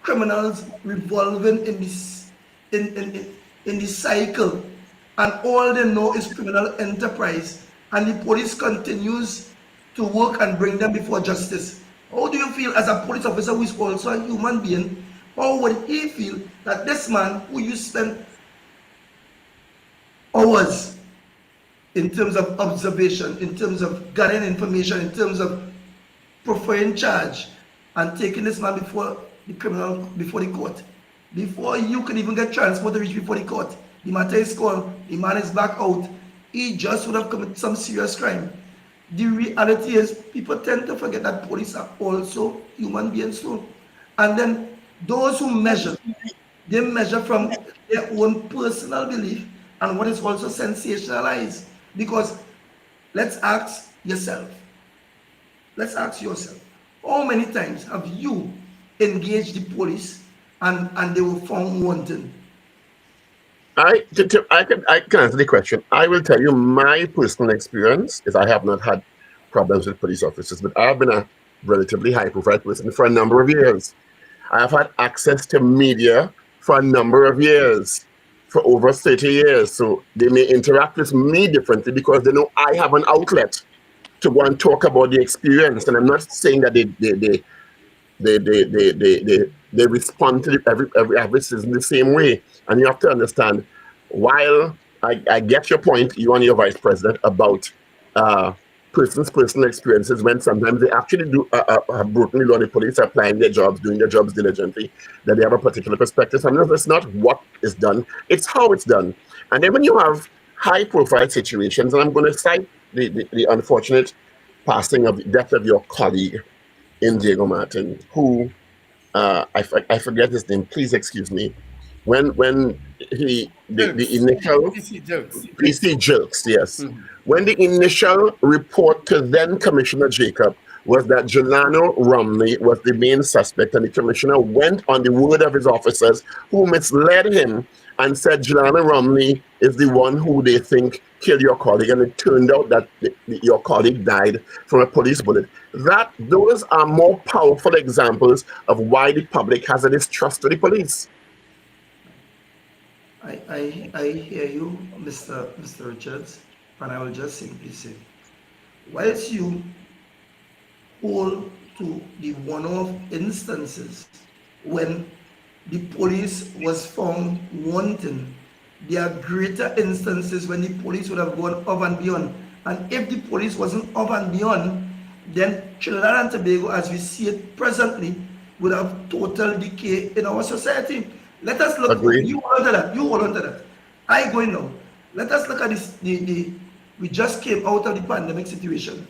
criminals revolving in this in the cycle, and all they know is criminal enterprise, and the police continues to work and bring them before justice, how do you feel as a police officer who is also a human being? How would he feel that this man who you spent hours in terms of observation, in terms of gathering information, in terms of preferring charge, and taking this man before the criminal, before the court, before you can even get transport to reach before the court, the matter is called, the man is back out, he just would have committed some serious crime. The reality is, people tend to forget that police are also human beings too. And then those who measure, they measure from their own personal belief and what is also sensationalized. Because let's ask yourself, how many times have you engaged the police and they were found wanting? I can answer the question. I will tell you my personal experience is I have not had problems with police officers, but I've been a relatively high-profile person for a number of years. I have had access to media for a number of years, for over 30 years. So they may interact with me differently because they know I have an outlet to go and talk about the experience. And I'm not saying that they respond to every citizen the same way. And you have to understand, while I get your point, you and your vice president, about person's personal experiences, when sometimes they actually do have broken the law, the police are applying their jobs, doing their jobs diligently, that they have a particular perspective. Sometimes it's not what is done, it's how it's done. And then when you have high profile situations, and I'm going to cite the unfortunate death of your colleague in Diego Martin, who I forget his name, please excuse me, when the initial PC Jilks, yes. Mm-hmm. When the initial report to then Commissioner Jacob was that Jelano Romney was the main suspect, and the commissioner went on the word of his officers who misled him and said Jelano Romney is the one who they think killed your colleague, and it turned out that your colleague died from a police bullet. Those are more powerful examples of why the public has a distrust of the police. I hear you, Mr. Richards, and I will just simply say, whilst you hold to the one-off instances when the police was found wanting There are greater instances when the police would have gone above and beyond. And if the police wasn't above and beyond, then Trinidad and Tobago, as we see it presently, would have total decay in our society. Let us look. Agreed. You hold on to that. You hold on to that. I go in now. Let us look at this. We just came out of the pandemic situation.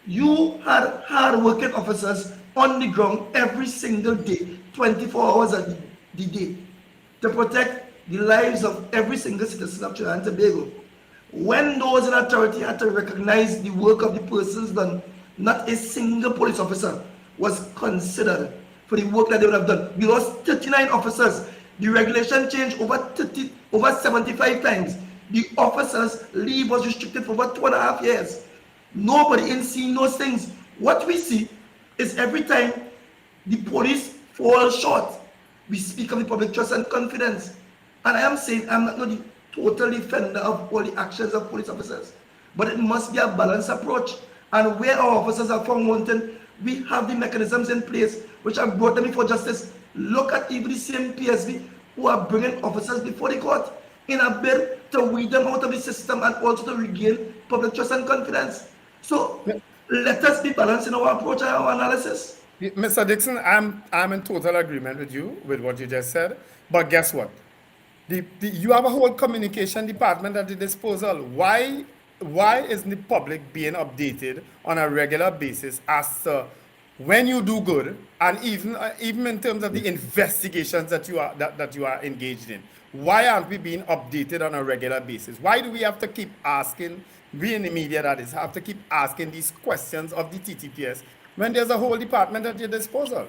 You had hard-working officers on the ground every single day, 24 hours a the day, to protect the lives of every single citizen of Trinidad and Tobago. When those in authority had to recognize the work of the persons done, not a single police officer was considered for the work that they would have done. We lost 39 officers. The regulation changed over 75 times. The officers' leave was restricted for over 2.5 years. Nobody in seeing those things. What we see is every time the police fall short, we speak of the public trust and confidence. And I am saying I'm not the total defender of all the actions of police officers, but it must be a balanced approach. And where our officers are found wanting, we have the mechanisms in place which have brought them before justice. Look at even the same PSB who are bringing officers before the court in a bid to weed them out of the system and also to regain public trust and confidence. So let us be balanced in our approach and our analysis. Mr. Dixon, I'm in total agreement with you with what you just said. But guess what? You have a whole communication department at your disposal. Why isn't the public being updated on a regular basis as to when you do good, and even in terms of the investigations that you are engaged in? Why aren't we being updated on a regular basis? Why do we have to keep asking, we in the media that is, have to keep asking these questions of the TTPS when there's a whole department at your disposal?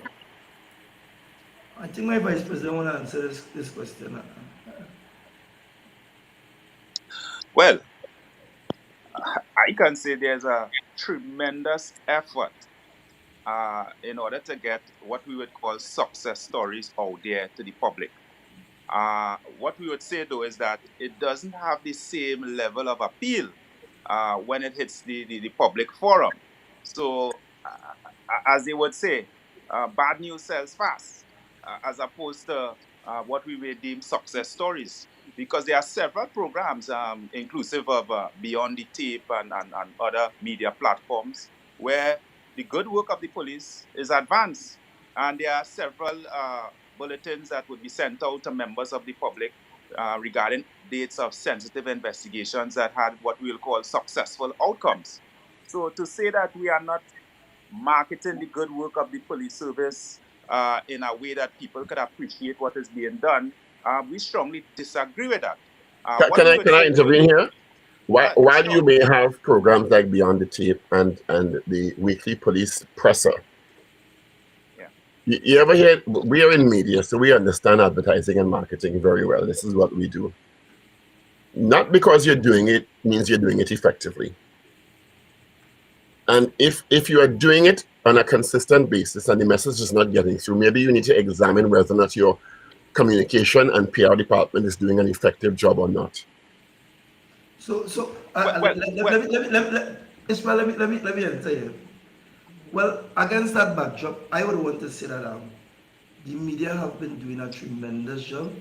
I think my Vice President will answer this question. Well, I can say there's a tremendous effort in order to get what we would call success stories out there to the public. What we would say, though, is that it doesn't have the same level of appeal when it hits the public forum. So, as they would say, bad news sells fast, as opposed to what we would deem success stories. Because there are several programs, inclusive of Beyond the Tape and other media platforms, where the good work of the police is advanced. And there are several bulletins that would be sent out to members of the public regarding dates of sensitive investigations that had what we will call successful outcomes. So to say that we are not marketing the good work of the police service in a way that people could appreciate what is being done, we strongly disagree with that. Can I intervene here? While you may have programs like Beyond the Tape and the weekly police presser, you ever hear, we are in media, so we understand advertising and marketing very well. This is what we do. Not because you're doing it means you're doing it effectively. And if you are doing it on a consistent basis and the message is not getting through, maybe you need to examine whether or not your communication and PR department is doing an effective job or not. Let me answer you. Well, against that backdrop, I would want to say that the media have been doing a tremendous job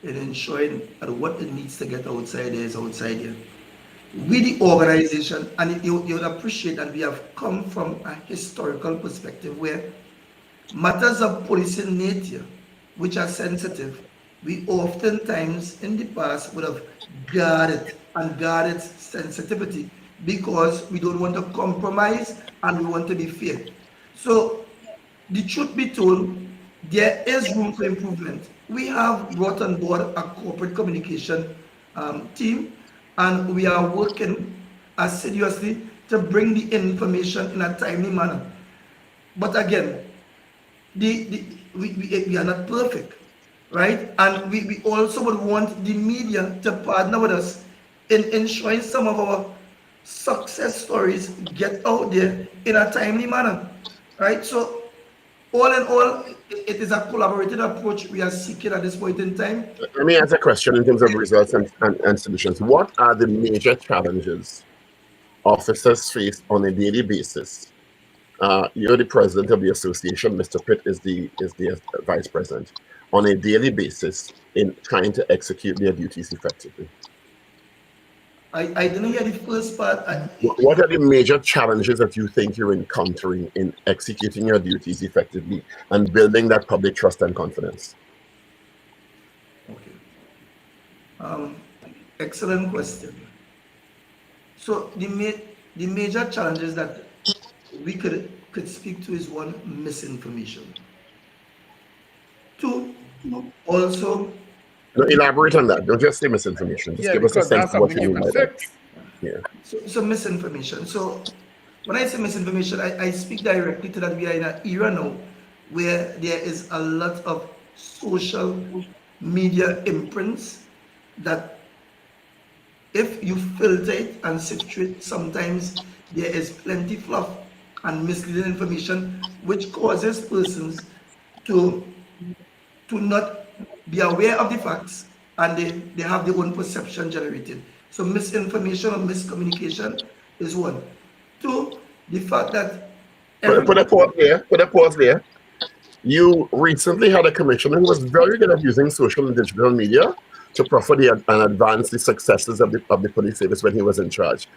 in ensuring that what it needs to get outside there is outside here. We, the organization, and you would appreciate that we have come from a historical perspective where matters of policing nature, which are sensitive, we oftentimes in the past would have guarded sensitivity because we don't want to compromise and we want to be fair. So the truth be told, there is room for improvement. We have brought on board a corporate communication team, and we are working assiduously to bring the information in a timely manner. But again, we are not perfect, right? And we also would want the media to partner with us in ensuring some of our success stories get out there in a timely manner, right? So all in all, it is a collaborative approach we are seeking at this point in time. Let me ask a question in terms of results and solutions. What are the major challenges officers face on a daily basis? You're the president of the association. Mr. Pitt is the vice president. on a daily basis in trying to execute their duties effectively? I didn't hear the first part. What are the major challenges that you think you're encountering in executing your duties effectively and building that public trust and confidence? Okay. Excellent question. So the major challenges that we could speak to is one, misinformation. Two, also. No, elaborate on that. Don't just say misinformation. Just give us a sense of what you mean by that. Yeah. So misinformation. So when I say misinformation, I speak directly to that we are in an era now where there is a lot of social media imprints that if you filter it and sift through it, sometimes there is plenty fluff and misleading information which causes persons to not be aware of the facts, and they have their own perception generated. So misinformation or miscommunication is one. Two, the fact that Put a pause there. You recently had a commissioner who was very good at using social and digital media to proffer and advance the successes of the police service when he was in charge.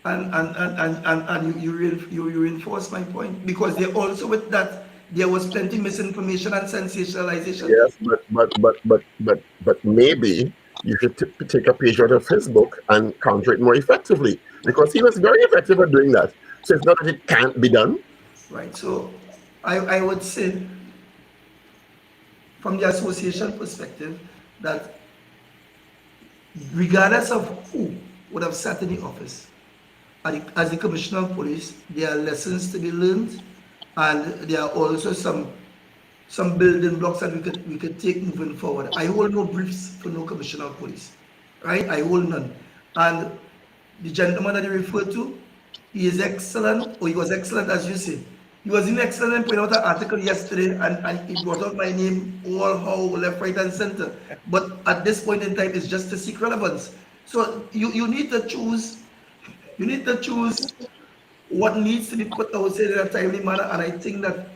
And you reinforce my point, because they also, with that, there was plenty misinformation and sensationalization. Yes, but maybe you should take a page out of his book and counter it more effectively, because he was very effective at doing that. So it's not that it can't be done. Right. So I would say, from the association perspective, that regardless of who would have sat in the office, as the Commissioner of Police, there are lessons to be learned, and there are also some building blocks that we could take moving forward. I hold no briefs for no Commissioner of Police, right? I hold none. And the gentleman that you referred to, he is excellent, or he was excellent, as you say. He was in excellent and put out an article yesterday, and he brought out my name all how left, right, and center. But at this point in time, it's just to seek relevance. So you need to choose. You need to choose what needs to be put out there in a timely manner. And I think that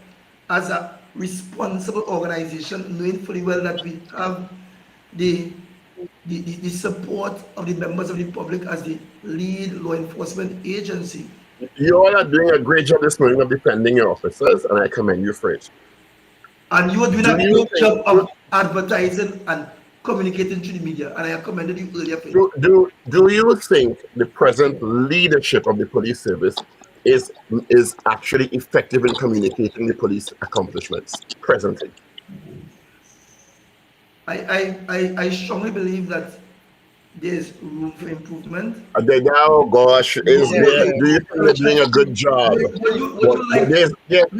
as a responsible organization, knowing fully well that we have the support of the members of the public as the lead law enforcement agency. You all are doing a great job this morning of defending your officers, and I commend you for it. And you are doing a great job of advertising and communicating to the media, and I have commended you earlier for it. Do you think the present leadership of the police service is actually effective in communicating the police accomplishments presently? I strongly believe that there's room for improvement. Oh gosh, do you think they're doing a good job? There's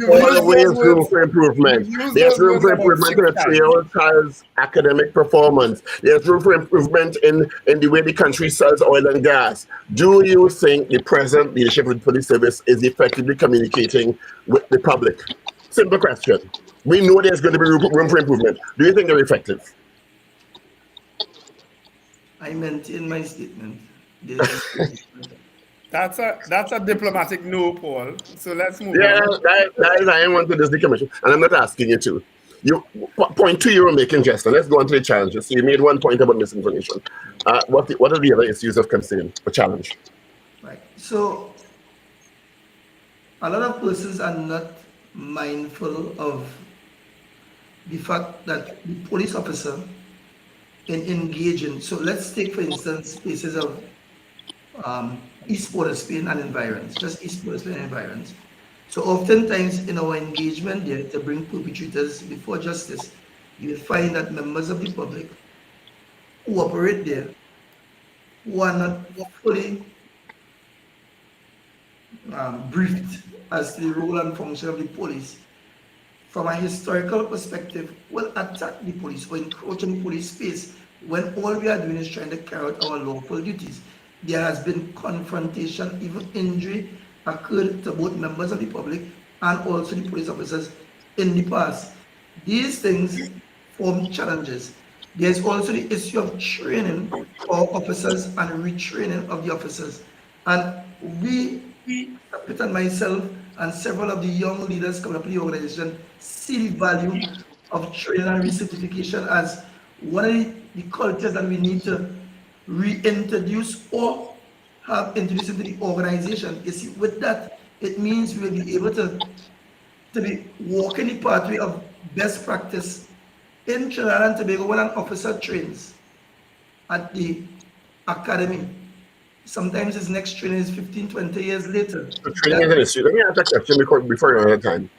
always room for improvement. There's room for improvement in a 3-year-old child's academic performance. There's room for improvement in the way the country sells oil and gas. Do you think the present leadership of the police service is effectively communicating with the public? Simple question. We know there's going to be room for improvement. Do you think they're effective? I maintain my statement. That's a diplomatic no, Paul. So let's move on. That is, I want to this commission, and I'm not asking you to. Point 2 you were making, Justin. Let's go on to the challenges. So you made one point about misinformation. What are the other issues of concern or challenge? Right. So a lot of persons are not mindful of the fact that the police officer in engaging. So let's take, for instance, spaces of East Port of Spain and environs, just East Port of Spain and environs. So oftentimes in our engagement there to bring perpetrators before justice, you will find that members of the public who operate there, who are not fully briefed as to the role and function of the police, from a historical perspective, will attack the police or encroach on police space when all we are doing is trying to carry out our lawful duties. There has been confrontation, even injury occurred to both members of the public and also the police officers in the past. These things form challenges. There's also the issue of training for officers and retraining of the officers. And we, Peter and myself, and several of the young leaders coming up in the organization see the value of training and recertification as one of the cultures that we need to reintroduce or have introduced into the organization. You see, with that, it means we will be able to be walking the pathway of best practice in Trinidad and Tobago. When an officer trains at the academy, sometimes his next training is 15, 20 years later. So training is an issue. Let me ask that question before another time.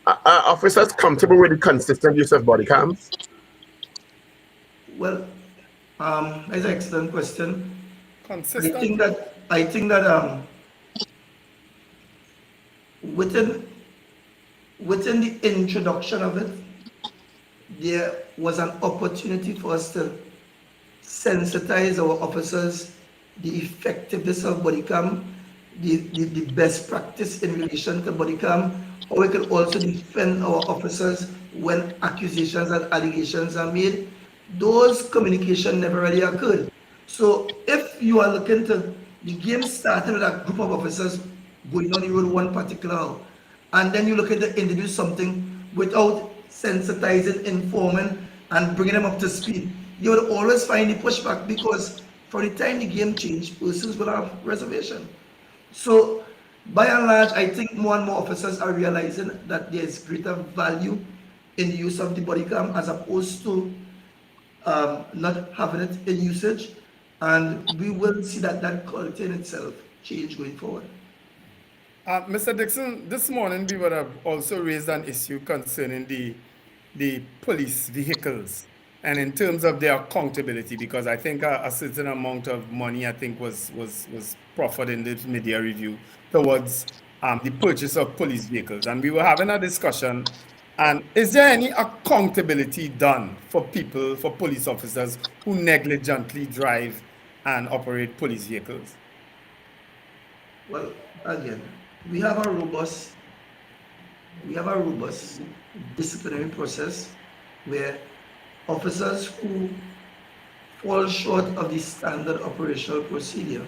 Are officers comfortable with the consistent use of body cams? Well, that's an excellent question. Consistent. I think that within the introduction of it, there was an opportunity for us to sensitize our officers the effectiveness of body cam, the best practice in relation to body cam, how we can also defend our officers when accusations and allegations are made. Those communication never really occurred. So if you are looking to, the game started with a group of officers going on the road one particular hour, and then you look at to introduce something without sensitizing, informing, and bringing them up to speed, you will always find the pushback because from the time the game changed, persons will have reservation. So by and large, I think more and more officers are realizing that there is greater value in the use of the body cam as opposed to not having it in usage, and we will see that quality in itself change going forward. Mr. Dixon, this morning we would have also raised an issue concerning the police vehicles and in terms of their accountability, because I think a certain amount of money, I think, was proffered in this media review towards the purchase of police vehicles. And we were having a discussion, and is there any accountability done for people, for police officers who negligently drive and operate police vehicles? Well, again, we have a robust disciplinary process where officers who fall short of the standard operational procedure,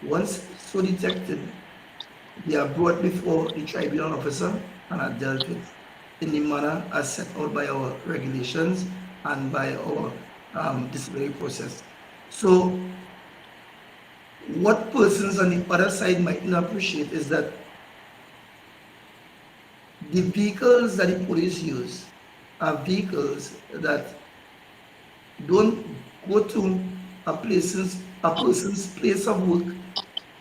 once so detected, they are brought before the tribunal officer and are dealt with in the manner as set out by our regulations and by our disciplinary process. So what persons on the other side might not appreciate is that the vehicles that the police use are vehicles that don't go to a person's place of work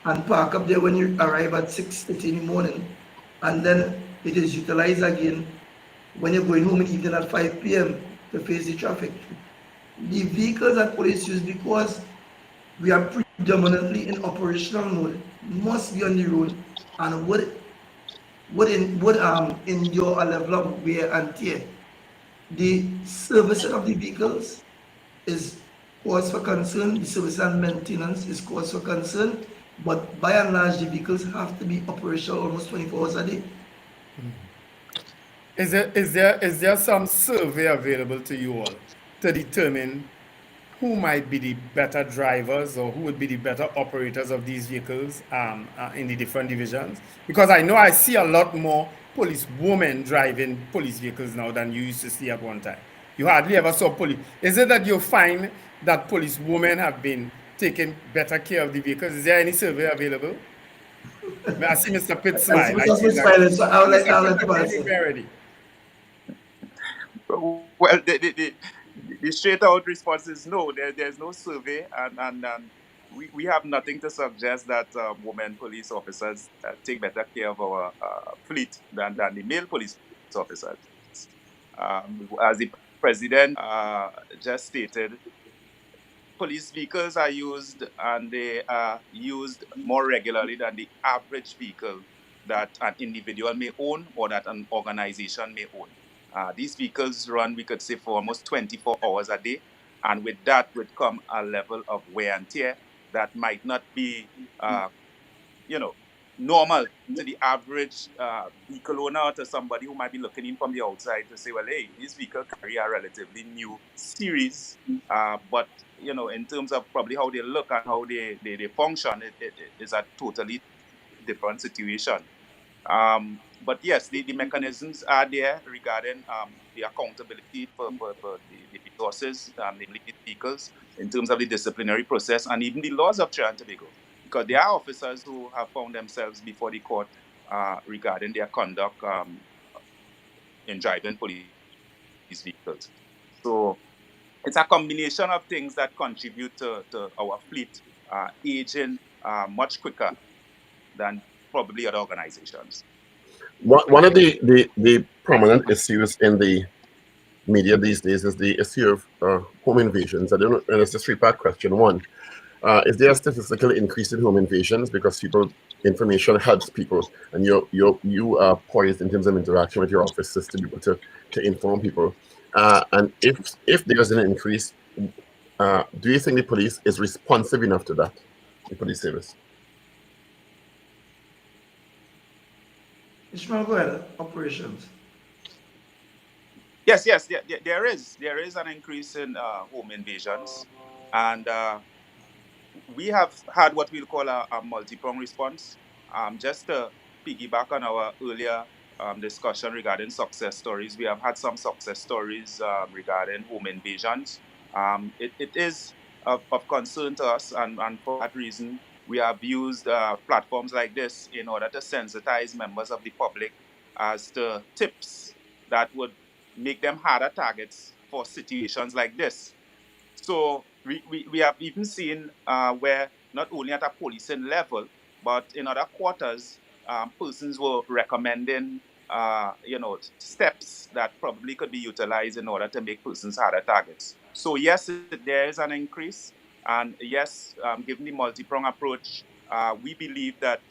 and park up there when you arrive at 6:30 in the morning, and then it is utilized again when you're going home in the evening at 5 p.m. to face the traffic. The vehicles that police use, because we are predominantly in operational mode, must be on the road and would endure a level of wear and tear. The servicing of the vehicles is cause for concern, the service and maintenance is cause for concern, but by and large, the vehicles have to be operational almost 24 hours a day. Is there some survey available to you all to determine who might be the better drivers or who would be the better operators of these vehicles in the different divisions? Because I know I see a lot more police women driving police vehicles now than you used to see at one time. You hardly ever saw police. Is it that you find that police women have been taking better care of the vehicles? Is there any survey available? I see Mr. Pitt smile. Mr. Pitt smiling, so I'll let him answer. Well, the straight out response is no. There's no survey, and we have nothing to suggest that women police officers take better care of our fleet than the male police officers. As the president just stated, police vehicles are used, and they are used more regularly than the average vehicle that an individual may own or that an organization may own. These vehicles run, we could say, for almost 24 hours a day, and with that would come a level of wear and tear that might not be, normal to the average vehicle owner or to somebody who might be looking in from the outside to say, well, hey, this vehicle carry a relatively new series, but in terms of probably how they look and how they function, it is a totally different situation. But yes, the mechanisms are there regarding the accountability for the resources, namely the vehicles, in terms of the disciplinary process and even the laws of Trinidad and Tobago. Because there are officers who have found themselves before the court regarding their conduct in driving police vehicles. So it's a combination of things that contribute to our fleet aging much quicker than probably other organizations. One of the prominent issues in the media these days is the issue of home invasions. I don't know, and it's a three-part question. One, is there a statistical increase in home invasions because information helps people, and you are poised in terms of interaction with your officers to be able to inform people? And if there's an increase, do you think the police is responsive enough to that, the police service? Ishmael, go ahead. Operations. Yes, there is an increase in home invasions, and we have had what we'll call a multi-pronged response. Just to piggyback on our earlier discussion regarding success stories, we have had some success stories regarding home invasions. It is of concern to us, and for that reason, we have used platforms like this in order to sensitize members of the public as to tips that would make them harder targets for situations like this. So we have even seen where not only at a policing level, but in other quarters, persons were recommending steps that probably could be utilized in order to make persons harder targets. So yes, there is an increase, and yes, given the multi-pronged approach, we believe that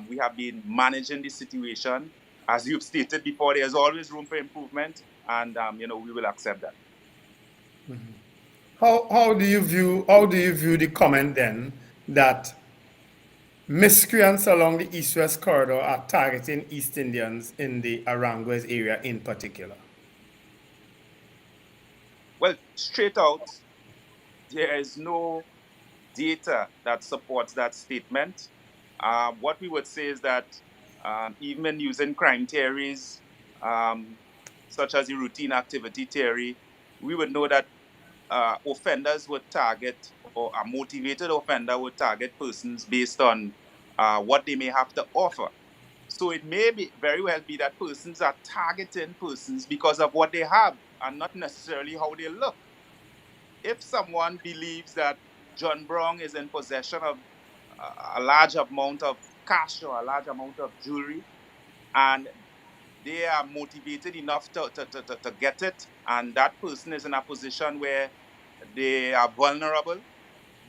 we have been managing the situation. As you've stated before, there's always room for improvement, and we will accept that. Mm-hmm. How do you view the comment then that miscreants along the east-west corridor are targeting East Indians in the Aranguez area in particular? Well, straight out, there is no data that supports that statement. What we would say is that even using crime theories, such as the routine activity theory, we would know that offenders would target, or a motivated offender would target persons based on what they may have to offer. So it may very well be that persons are targeting persons because of what they have and not necessarily how they look. If someone believes that John Brown is in possession of a large amount of cash or a large amount of jewelry, and they are motivated enough to get it, and that person is in a position where they are vulnerable,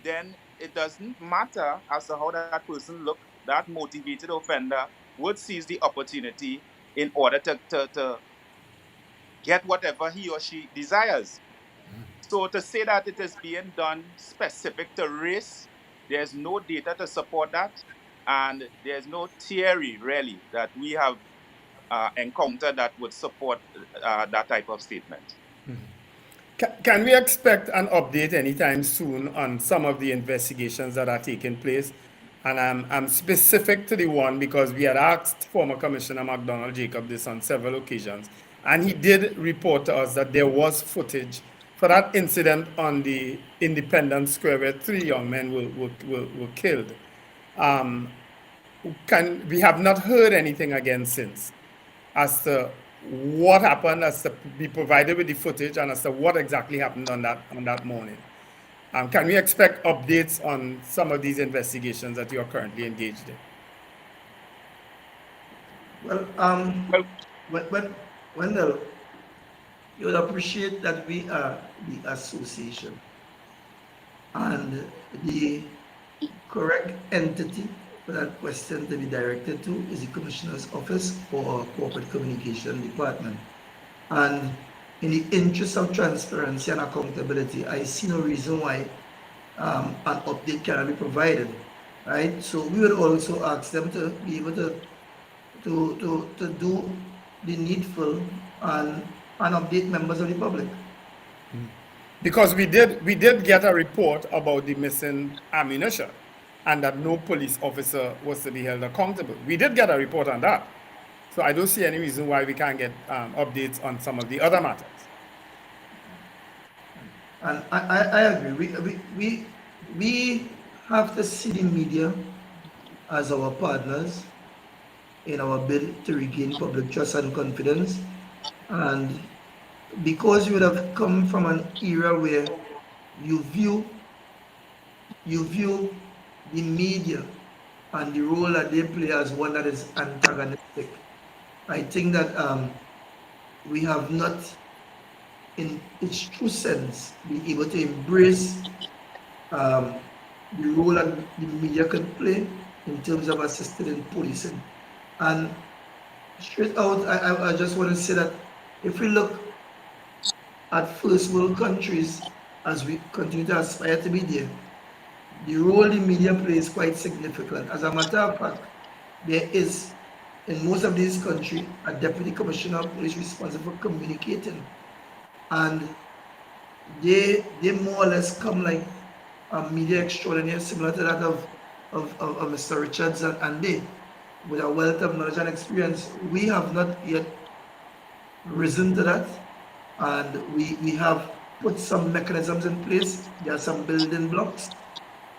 then it doesn't matter as to how that person looks. That motivated offender would seize the opportunity in order to get whatever he or she desires. So to say that it is being done specific to race, there's no data to support that, and there's no theory really that we have encountered that would support that type of statement. Can we expect an update anytime soon on some of the investigations that are taking place? And I'm specific to the one because we had asked former Commissioner McDonald Jacob this on several occasions, and he did report to us that there was footage for that incident on the Independence Square where 3 young men were killed. We have not heard anything again since as to what happened, as to be provided with the footage, and as to what exactly happened on that morning. Can we expect updates on some of these investigations that you are currently engaged in? Well, Wendell, you would appreciate that we are the association, and the correct entity for that question to be directed to is the Commissioner's Office for Corporate Communication Department. And in the interest of transparency and accountability, I see no reason why an update cannot be provided, right? So we would also ask them to be able to do the needful and update members of the public. Because we did get a report about the missing ammunition and that no police officer was to be held accountable. We did get a report on that. So I don't see any reason why we can't get updates on some of the other matters. And I agree. We have to see the media as our partners in our bid to regain public trust and confidence. And because you would have come from an era where you view the media and the role that they play as one that is antagonistic, I think that we have not, in its true sense, been able to embrace the role that the media can play in terms of assisting in policing. And straight out, I just want to say that if we look at first world countries, as we continue to aspire to be there, the role the media plays is quite significant. As a matter of fact, there is, in most of these countries, a deputy commissioner of police responsible for communicating. And they more or less come like a media extraordinaire, similar to that of Mr. Richards and they, with a wealth of knowledge and experience. We have not yet risen to that, and we have put some mechanisms in place. There are some building blocks,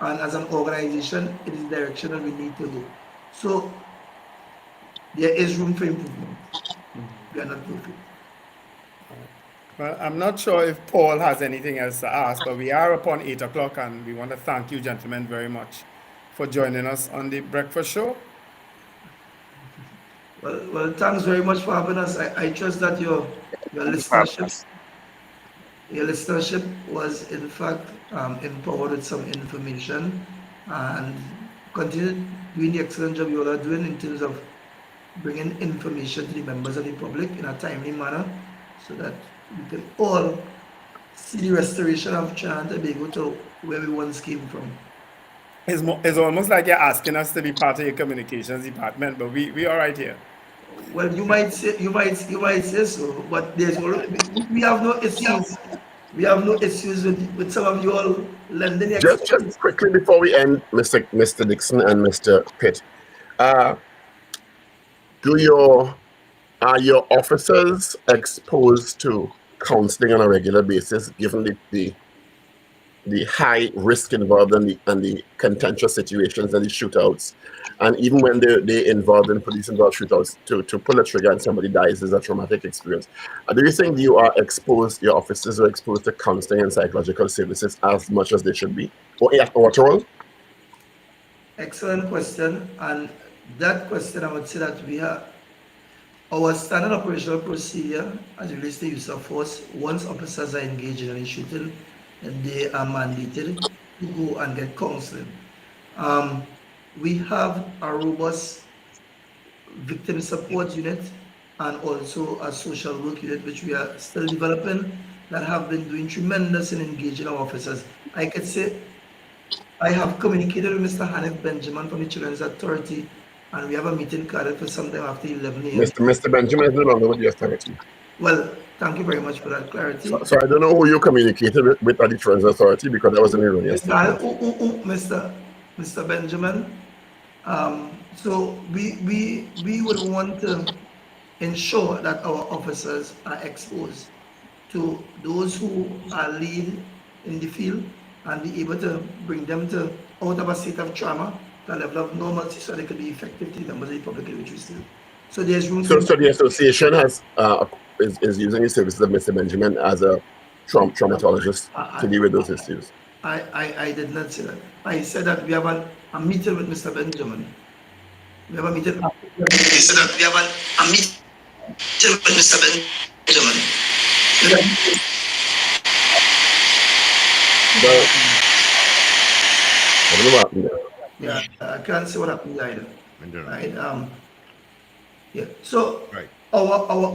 and as an organization, it is the direction that we need to go. So there is room for improvement. We are not perfect. Well, I'm not sure if Paul has anything else to ask, but we are upon 8 o'clock, and we want to thank you, gentlemen, very much for joining us on the breakfast show. Well, thanks very much for having us. I trust that your listenership was in fact empowered with some information, and continue doing the excellent job you all are doing in terms of bringing information to the members of the public in a timely manner, so that we can all see the restoration of Trinidad and Tobago to where we once came from. It's almost like you're asking us to be part of your communications department, but we are right here. Well, you might say so, but we have no issues. We have no issues with some of you all lending. Just quickly before we end, Mr. Dixon and Mr. Pitt, are your officers exposed to counseling on a regular basis, given the high risk involved and the contentious situations and the shootouts, and even when they're involved in police-involved shootouts, to pull a trigger and somebody dies is a traumatic experience. Do you think your officers are exposed to counseling and psychological services as much as they should be, or at all? Excellent question, and that question I would say that we are. Our standard operational procedure as it relates to use of force, once officers are engaged in any shooting, and they are mandated to go and get counseling. We have a robust victim support unit and also a social work unit, which we are still developing, that have been doing tremendous in engaging our officers. I could say I have communicated with Mr. Hanif Benjamin from the Children's Authority, and we have a meeting carded for sometime after 11 a.m. Mr. Benjamin is no longer with the authority. Well, thank you very much for that clarity. So I don't know who you communicated with at the Children's Authority, because that was an erroneous statement. Mr. Benjamin. So we would want to ensure that our officers are exposed to those who are lead in the field and be able to bring them out of a state of trauma, the level of normalcy, so they could be effective to the members of the public in which we still. So there's room. So the association is using the services of Mr. Benjamin as a traumatologist to deal with those issues. I did not say that. I said that we have a meeting with Mr. Benjamin. We have a meeting. I said that we have a meeting with Mr. Benjamin. I don't know what happened there. Yeah, I can't say what happened either. Right. Yeah. So right.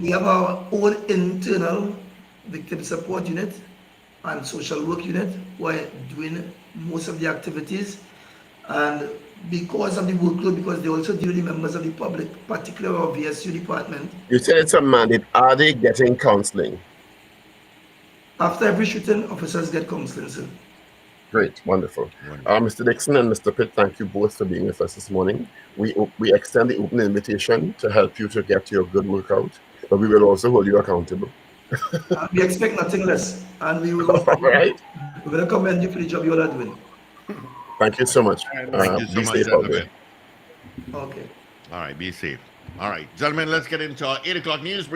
We have our own internal victim support unit and social work unit who are doing most of the activities, and because of the workload, because they also deal with members of the public, particularly our VSU department. You said it's a mandate. Are they getting counseling? After every shooting, officers get counseling, sir. Great, wonderful. Wonderful. Mr. Dixon and Mr. Pitt, thank you both for being with us this morning. We extend the open invitation to help you to get your good workout, but we will also hold you accountable. We expect nothing less, and we will. All right. We're going to commend you for the job you all are doing. Thank you so much. Thank you so Be much, safe out gentlemen. there. Okay. All right, be safe. All right, gentlemen, let's get into our 8 o'clock news.